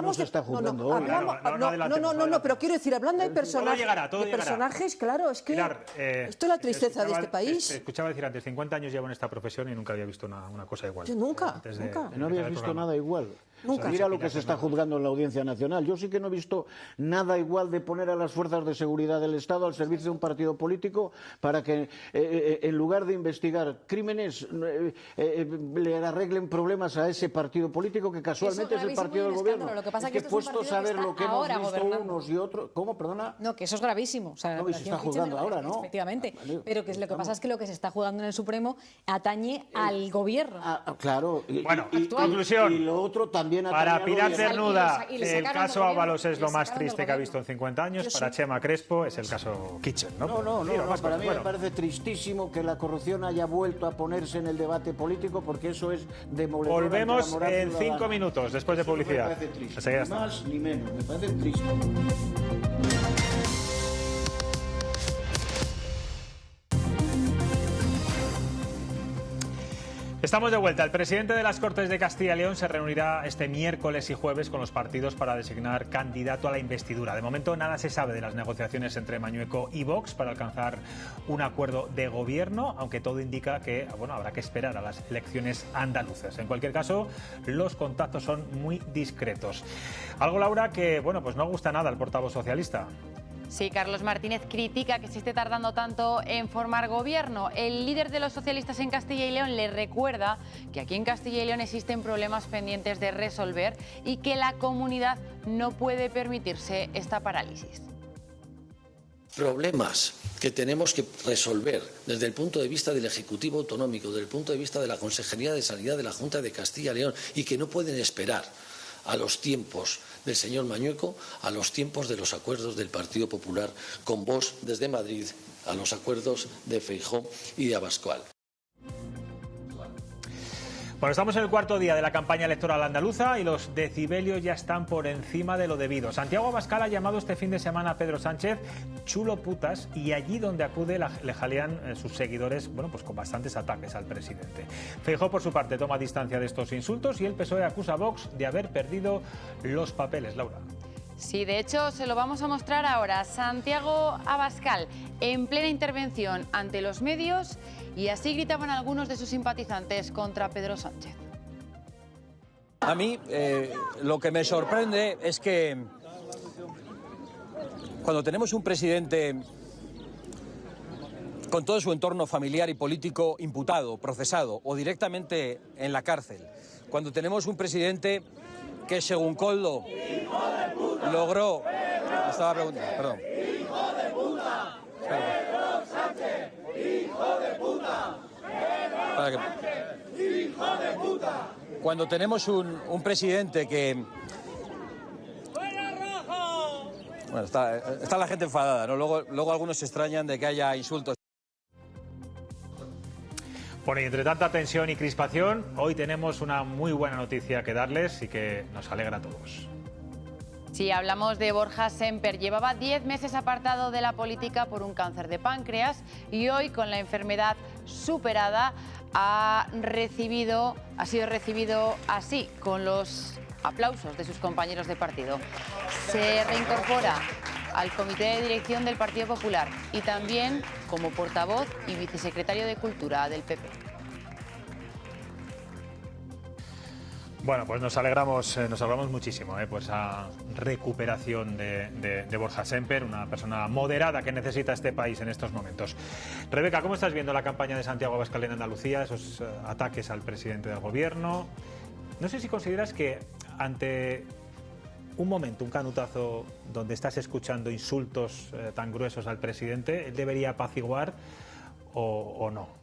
S4: no se está juzgando hoy.
S6: No, pero quiero decir, hablando de personajes,
S1: todo llegará.
S6: Personajes, claro, es que
S1: Pilar,
S6: esto es la tristeza de este país.
S1: Escuchaba decir antes, 50 años llevo en esta profesión y nunca había visto una cosa igual.
S6: Yo nunca.
S4: No habías visto nada igual.
S6: Nunca.
S4: Mira lo que se está juzgando en la Audiencia Nacional. Yo sí que no he visto nada igual de poner a las fuerzas de seguridad del Estado al servicio de un partido político para que, en lugar de investigar crímenes, le arreglen problemas a ese partido político que casualmente es el partido del gobierno.
S5: Lo que pasa
S4: es que puestos a ver lo que hemos visto unos y otros... ¿Cómo? Perdona.
S5: No, que eso es gravísimo. O sea,
S4: no, y se está juzgando ahora, ¿no?
S5: Efectivamente. Pero que lo que pasa es que lo que se está juzgando en el Supremo atañe al gobierno.
S4: Claro.
S1: Bueno, conclusión.
S4: Y lo otro también también a
S1: Para
S4: Tania
S1: Pilar
S4: lo
S1: Cernuda,
S5: y le
S1: el
S5: sacaron
S1: caso
S5: del gobierno,
S1: Ábalos es
S5: le
S1: lo más
S5: sacaron del
S1: triste que ha
S5: gobierno.
S1: visto en 50 años. Para Chema Crespo es el caso Kitchen, ¿no?
S4: No,
S1: Digo, más
S4: para
S1: cosas.
S4: mí
S1: Bueno,
S4: me parece tristísimo que la corrupción haya vuelto a ponerse en el debate político, porque eso es demoledor.
S1: volvemos
S4: ante la moral
S1: en
S4: ciudadana.
S1: 5 minutos después de
S4: Eso no
S1: publicidad.
S4: Me parece triste,
S1: Enseguida
S4: ni
S1: estamos.
S4: más ni menos, me parece triste.
S1: Estamos de vuelta. El presidente de las Cortes de Castilla y León se reunirá este miércoles y jueves con los partidos para designar candidato a la investidura. De momento nada se sabe de las negociaciones entre Mañueco y Vox para alcanzar un acuerdo de gobierno, aunque todo indica que habrá que esperar a las elecciones andaluzas. En cualquier caso, los contactos son muy discretos. Algo, Laura, que pues no gusta nada al portavoz socialista.
S7: Sí, Carlos Martínez critica que se esté tardando tanto en formar gobierno. El líder de los socialistas en Castilla y León le recuerda que aquí en Castilla y León existen problemas pendientes de resolver y que la comunidad no puede permitirse esta parálisis.
S15: Problemas que tenemos que resolver desde el punto de vista del Ejecutivo Autonómico, desde el punto de vista de la Consejería de Sanidad de la Junta de Castilla y León, y que no pueden esperar a los tiempos del señor Mañueco, a los tiempos de los acuerdos del Partido Popular con Vox desde Madrid, a los acuerdos de Feijóo y de Abascal.
S1: Bueno, estamos en el cuarto día de la campaña electoral andaluza y los decibelios ya están por encima de lo debido. Santiago Abascal ha llamado este fin de semana a Pedro Sánchez chulo putas, y allí donde acude le jalean sus seguidores, con bastantes ataques al presidente. Feijóo, por su parte, toma distancia de estos insultos y el PSOE acusa a Vox de haber perdido los papeles. Laura.
S7: Sí, de hecho, se lo vamos a mostrar ahora. Santiago Abascal, en plena intervención ante los medios, y así gritaban algunos de sus simpatizantes contra Pedro Sánchez.
S11: A mí lo que me sorprende es que cuando tenemos un presidente con todo su entorno familiar y político imputado, procesado o directamente en la cárcel, cuando tenemos un presidente que, según Koldo, logró... Estaba preguntando, perdón. ¡Hijo de puta! ¡Pedro Sánchez! ¡Hijo de puta! ¡Pedro Sánchez! ¡Hijo de puta! Cuando tenemos un presidente que... Bueno, está la gente enfadada, ¿no? Luego algunos se extrañan de que haya insultos.
S1: Bueno, y entre tanta tensión y crispación, hoy tenemos una muy buena noticia que darles y que nos alegra a todos.
S7: Sí, hablamos de Borja Semper. Llevaba 10 meses apartado de la política por un cáncer de páncreas y hoy, con la enfermedad superada, ha sido recibido así, con los aplausos de sus compañeros de partido. Se reincorpora al comité de dirección del Partido Popular y también como portavoz y vicesecretario de Cultura del PP.
S1: Bueno, pues nos alegramos muchísimo por esa recuperación de Borja Semper, una persona moderada que necesita este país en estos momentos. Rebeca, ¿cómo estás viendo la campaña de Santiago Abascal en Andalucía, esos ataques al presidente del gobierno? No sé si consideras que ante un momento, un canutazo donde estás escuchando insultos tan gruesos al presidente, ¿él debería apaciguar o no?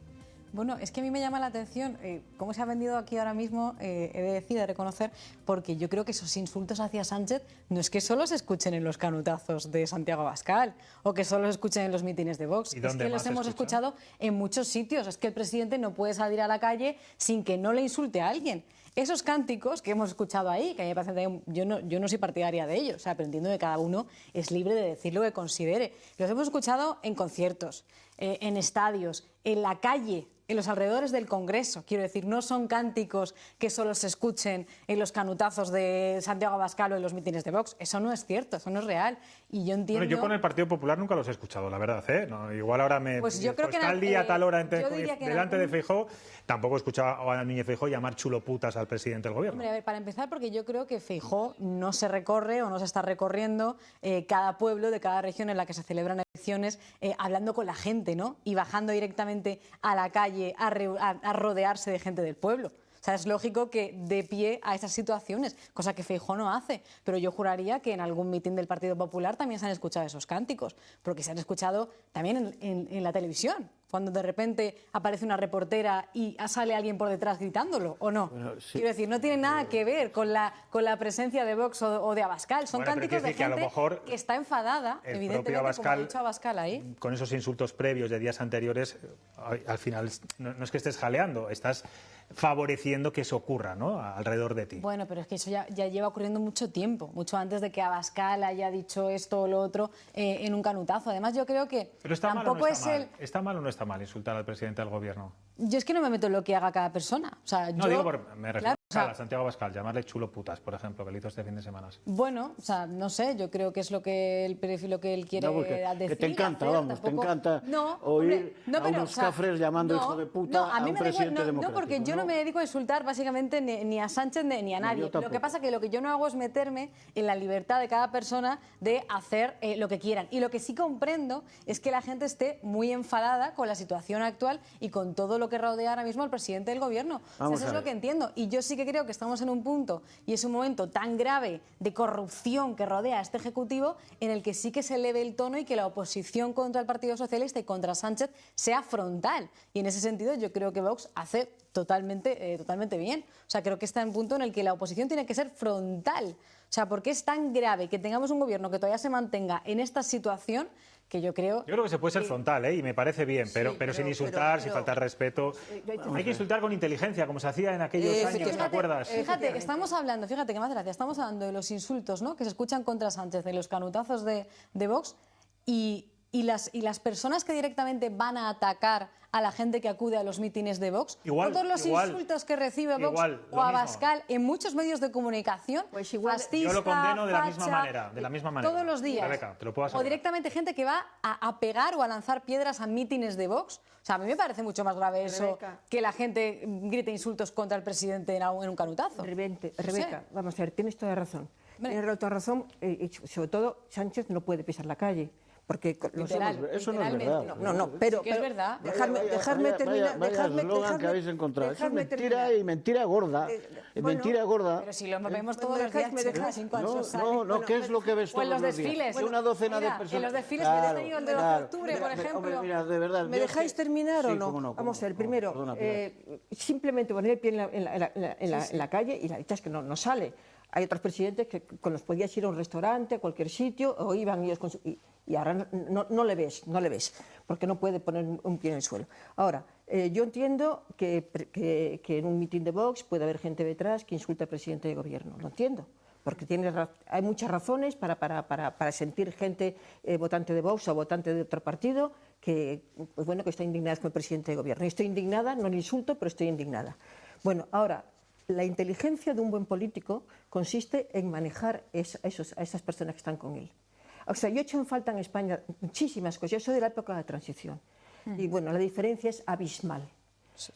S5: Bueno, es que a mí me llama la atención cómo se ha vendido aquí ahora mismo, he de decir, de reconocer, porque yo creo que esos insultos hacia Sánchez no es que solo se escuchen en los canutazos de Santiago Abascal o que solo se escuchen en los mítines de Vox. Es que los hemos escuchado en muchos sitios. Es que el presidente no puede salir a la calle sin que no le insulte a alguien. Esos cánticos que hemos escuchado ahí, que a mí me parece, yo no soy partidaria de ellos, aprendiendo que cada uno es libre de decir lo que considere. Los hemos escuchado en conciertos, en estadios, en la calle, en los alrededores del Congreso. Quiero decir, no son cánticos que solo se escuchen en los canutazos de Santiago Abascal o en los mítines de Vox. Eso no es cierto, eso no es real. Y yo entiendo...
S1: Bueno, yo con el Partido Popular nunca los he escuchado, la verdad, ¿eh? No, igual ahora
S5: pues yo creo que
S1: tal día, tal hora, delante de
S5: Feijóo,
S1: Feijóo, tampoco he escuchado a Núñez Feijóo llamar chulo putas al presidente del gobierno.
S5: Hombre, a ver, para empezar, porque yo creo que Feijóo no se recorre o no se está recorriendo cada pueblo de cada región en la que se celebran elecciones, hablando con la gente, ¿no? Y bajando directamente a la calle a rodearse de gente del pueblo. O sea, es lógico que dé pie a esas situaciones, cosa que Feijóo no hace. Pero yo juraría que en algún mitin del Partido Popular también se han escuchado esos cánticos, porque se han escuchado también en la televisión, cuando de repente aparece una reportera y sale alguien por detrás gritándolo, ¿o no?
S4: Bueno, sí.
S5: Quiero decir, no tiene nada que ver con la presencia de Vox o de Abascal. Son cánticos de
S1: que a lo
S5: gente
S1: mejor
S5: que está enfadada,
S1: el
S5: evidentemente,
S1: propio
S5: como ha dicho Abascal ahí.
S1: Con esos insultos previos de días anteriores, al final no es que estés jaleando, estás favoreciendo que eso ocurra, ¿no?, alrededor de ti.
S5: Bueno, pero es que eso ya lleva ocurriendo mucho tiempo, mucho antes de que Abascal haya dicho esto o lo otro en un canutazo. Además, yo creo que
S1: Pero está
S5: tampoco
S1: mal o no está
S5: es
S1: mal. ¿Está mal o no está mal insultar al presidente del gobierno?
S5: Yo es que no me meto en lo que haga cada persona. O sea,
S1: No, me refiero
S5: claro,
S1: a Santiago Abascal, llamarle chulo putas, por ejemplo, que le hizo este fin de semana.
S5: Bueno, o sea, no sé, yo creo que es lo que él quiere decir.
S4: Que te encanta,
S5: hacer,
S4: vamos,
S5: tampoco...
S4: te encanta oír a unos cafres llamando hijo de puta a un presidente democrático.
S5: No, porque yo no me dedico a insultar básicamente ni a Sánchez ni a nadie. Lo que pasa es que lo que yo no hago es meterme en la libertad de cada persona de hacer lo que quieran. Y lo que sí comprendo es que la gente esté muy enfadada con la situación actual y con todo lo que rodea ahora mismo al presidente del gobierno. O sea, eso es lo que entiendo. Y yo sí que creo que estamos en un punto y es un momento tan grave de corrupción que rodea a este Ejecutivo en el que sí que se eleve el tono y que la oposición contra el Partido Socialista y contra Sánchez sea frontal. Y en ese sentido yo creo que Vox hace totalmente bien. O sea, creo que está en un punto en el que la oposición tiene que ser frontal. O sea, porque es tan grave que tengamos un gobierno que todavía se mantenga en esta situación que yo creo
S1: que se puede ser frontal, y me parece bien, pero sin insultar, sin faltar respeto. Hay que insultar con inteligencia, como se hacía en aquellos años, ¿te acuerdas?
S5: Fíjate, estamos hablando, fíjate que más gracia, estamos hablando de los insultos, ¿no?, que se escuchan contra Sánchez, de los canutazos de Vox, y las personas que directamente van a atacar a la gente que acude a los mítines de Vox, todos los insultos que recibe Vox o Abascal en muchos medios de comunicación, fascista,
S1: yo lo condeno de la
S5: facha,
S1: misma manera,
S5: todos los días.
S1: Rebeca, te lo puedo
S5: o
S1: asegurar.
S5: directamente gente que va a pegar o a lanzar piedras a mítines de Vox. O sea, a mí me parece mucho más grave eso,
S6: Rebeca,
S5: que la gente grite insultos contra el presidente en un canutazo.
S6: Rebeca, vamos a ver, tienes toda razón. Tienes toda razón, y sobre todo Sánchez no puede pisar la calle. Porque
S4: eso no es verdad.
S6: No, pero
S5: sí que es verdad.
S6: Dejadme terminar.
S4: Vaya eslogan que habéis encontrado. Eso es mentira y mentira gorda. Mentira gorda.
S5: Pero si lo vemos todos los días,
S4: No, ¿qué es lo que ves todos los días?
S5: O en los desfiles.
S4: Una docena de personas.
S5: En los desfiles que he tenido el de 12 de octubre, por ejemplo.
S4: Hombre, mira, de verdad.
S6: ¿Me dejáis terminar o no? Vamos a ver, primero, simplemente poner el pie en la calle y la verdad es que no sale. Hay otros presidentes que con los podías ir a un restaurante, a cualquier sitio, o iban ellos con y ahora no le ves, porque no puede poner un pie en el suelo. Ahora, yo entiendo que en un mitin de Vox puede haber gente detrás que insulta al presidente de gobierno, lo entiendo, porque hay muchas razones para sentir gente votante de Vox o votante de otro partido que está indignada con el presidente de gobierno. Y estoy indignada, no le insulto, pero estoy indignada. Bueno, ahora, la inteligencia de un buen político consiste en manejar a esas personas que están con él. O sea, yo he hecho en falta en España muchísimas cosas. Yo soy de la época de la transición. Y bueno, la diferencia es abismal.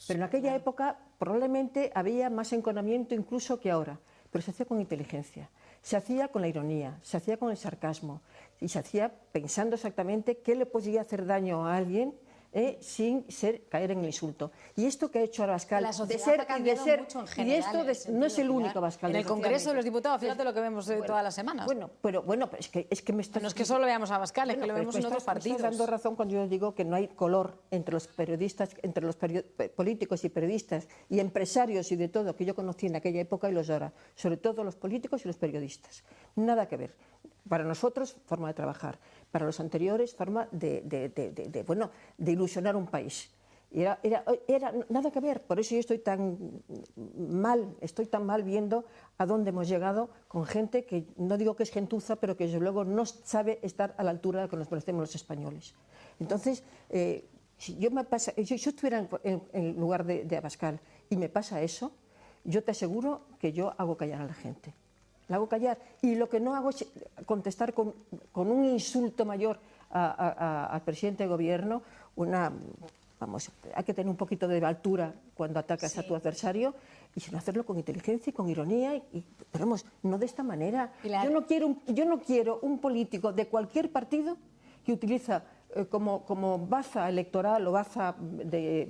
S6: Pero en aquella época probablemente había más enconamiento incluso que ahora. Pero se hacía con inteligencia, se hacía con la ironía, se hacía con el sarcasmo y se hacía pensando exactamente qué le podía hacer daño a alguien sin caer en el insulto. Y esto que ha hecho Abascal de ser mucho en general, y esto no es el único Abascal.
S5: En el Congreso de los Diputados, fíjate lo que vemos todas las semanas.
S6: Pero es que me estás...
S5: No es que solo veamos a Abascal, es que lo vemos en otros partidos.
S6: Me estás dando razón cuando yo digo que no hay color entre los periodistas, entre los políticos y periodistas y empresarios y de todo que yo conocí en aquella época y los de ahora, sobre todo los políticos y los periodistas. Nada que ver. Para nosotros, forma de trabajar. Para los anteriores, forma de ilusionar un país. Era nada que ver. Por eso yo estoy tan mal viendo a dónde hemos llegado con gente que, no digo que es gentuza, pero que desde luego no sabe estar a la altura de lo que nos merecemos los españoles. Entonces, si yo estuviera en lugar de Abascal y me pasa eso, yo te aseguro que yo hago callar a la gente. La hago callar. Y lo que no hago es contestar con un insulto mayor al presidente de gobierno. Hay que tener un poquito de altura cuando atacas a tu adversario y sin hacerlo con inteligencia y con ironía. Pero vamos, no de esta manera. Yo no quiero un político de cualquier partido que utiliza como baza electoral o baza de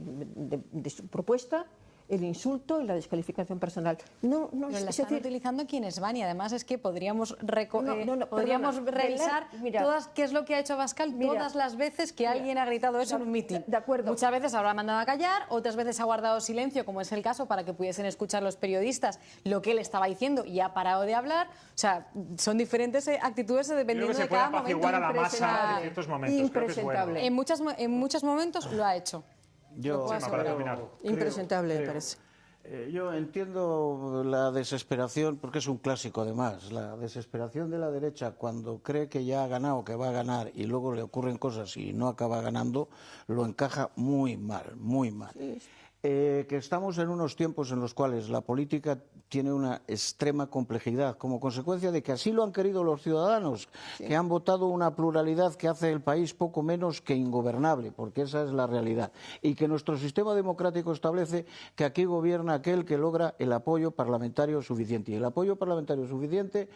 S6: su propuesta el insulto y la descalificación personal. No,
S5: Pero la
S6: es
S5: están
S6: decir,
S5: utilizando quienes van y además es que podríamos,
S6: perdona,
S5: revisar
S6: mira,
S5: qué es lo que ha hecho Abascal todas las veces que alguien ha gritado eso en un mitin.
S6: De acuerdo.
S5: Muchas veces habrá mandado a callar, otras veces ha guardado silencio, como es el caso, para que pudiesen escuchar los periodistas lo que él estaba diciendo y ha parado de hablar. O sea, son diferentes actitudes dependiendo de cada momento.
S1: A la masa en ciertos momentos.
S6: Impresentable.
S5: En muchos momentos lo ha hecho.
S6: Impresentable, me parece.
S4: Yo entiendo la desesperación, porque es un clásico además, la desesperación de la derecha cuando cree que ya ha ganado, que va a ganar, y luego le ocurren cosas y no acaba ganando, lo encaja muy mal, muy mal. Sí. Que estamos en unos tiempos en los cuales la política tiene una extrema complejidad, como consecuencia de que así lo han querido los ciudadanos, que han votado una pluralidad que hace el país poco menos que ingobernable, porque esa es la realidad, y que nuestro sistema democrático establece que aquí gobierna aquel que logra el apoyo parlamentario suficiente, y el apoyo parlamentario suficiente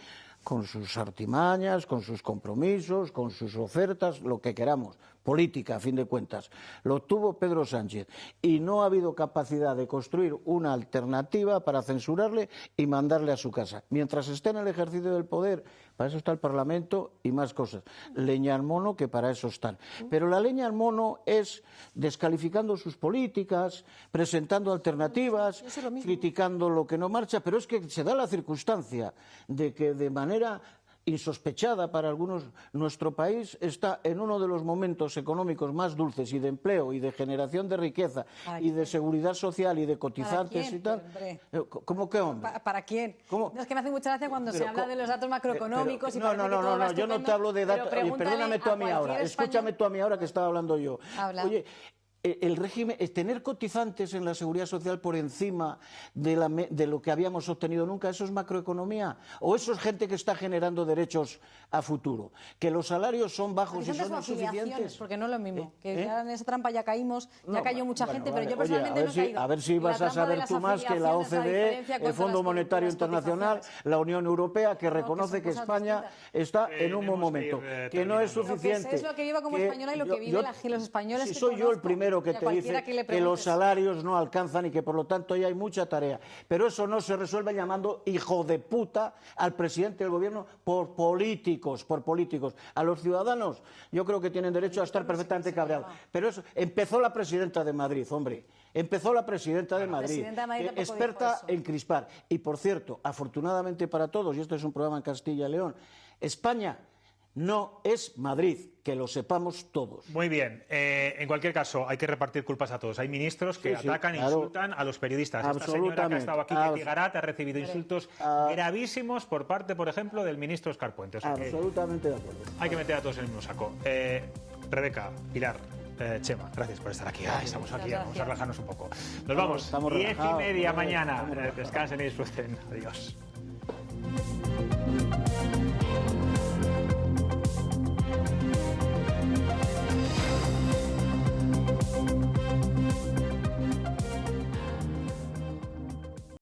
S4: con sus artimañas, con sus compromisos, con sus ofertas, lo que queramos, política, a fin de cuentas. Lo tuvo Pedro Sánchez y no ha habido capacidad de construir una alternativa para censurarle y mandarle a su casa. Mientras esté en el ejercicio del poder, para eso está el Parlamento y más cosas. Leña al mono, que para eso están. Pero la leña al mono es descalificando sus políticas, presentando alternativas, criticando lo que no marcha, pero es que se da la circunstancia de que de manera insospechada para algunos, nuestro país está en uno de los momentos económicos más dulces y de empleo y de generación de riqueza y de seguridad social y de cotizantes y tal. ¿Cómo qué hombre?
S5: ¿Para quién?
S4: ¿Cómo?
S5: No, es que me hace mucha gracia cuando se habla de los datos macroeconómicos y
S4: no, yo no te hablo de datos. Perdóname tú a mí ahora, escúchame tú a mí ahora que estaba hablando yo. Oye, el régimen, tener cotizantes en la seguridad social por encima de lo que habíamos obtenido nunca, ¿eso es macroeconomía? ¿O eso es gente que está generando derechos a futuro? ¿Que los salarios son bajos y son insuficientes?
S5: Porque no es lo mismo. Que ya en esa trampa ya caímos, ya cayó mucha gente, pero yo personalmente no he caído.
S4: A ver si vas a saber tú más que la OCDE, el Fondo Monetario Internacional, la Unión Europea, que reconoce que España está en un buen momento, que no es suficiente.
S5: Es lo que vivo como española y lo que viven los españoles.
S4: Si soy yo el primero que te dice que los salarios no alcanzan y que por lo tanto ya hay mucha tarea. Pero eso no se resuelve llamando hijo de puta al presidente del gobierno por políticos. A los ciudadanos yo creo que tienen derecho a estar perfectamente cabreados. Pero eso, empezó la presidenta de Madrid, hombre. Empezó la presidenta de Madrid, experta en crispar. Y por cierto, afortunadamente para todos, y esto es un programa en Castilla y León, España no es Madrid, que lo sepamos todos.
S1: Muy bien. En cualquier caso, hay que repartir culpas a todos. Hay ministros que atacan e insultan a los periodistas. Esta señora que ha estado aquí, Ketty Garat, ha recibido insultos gravísimos por parte, por ejemplo, del ministro Óscar Puente. O sea,
S4: absolutamente de acuerdo.
S1: Hay que meter a todos en el mismo saco. Rebeca, Pilar, Chema, gracias por estar aquí. Estamos aquí, vamos a relajarnos un poco. Nos vamos. 10:30 mañana. Descansen y disfruten. Adiós.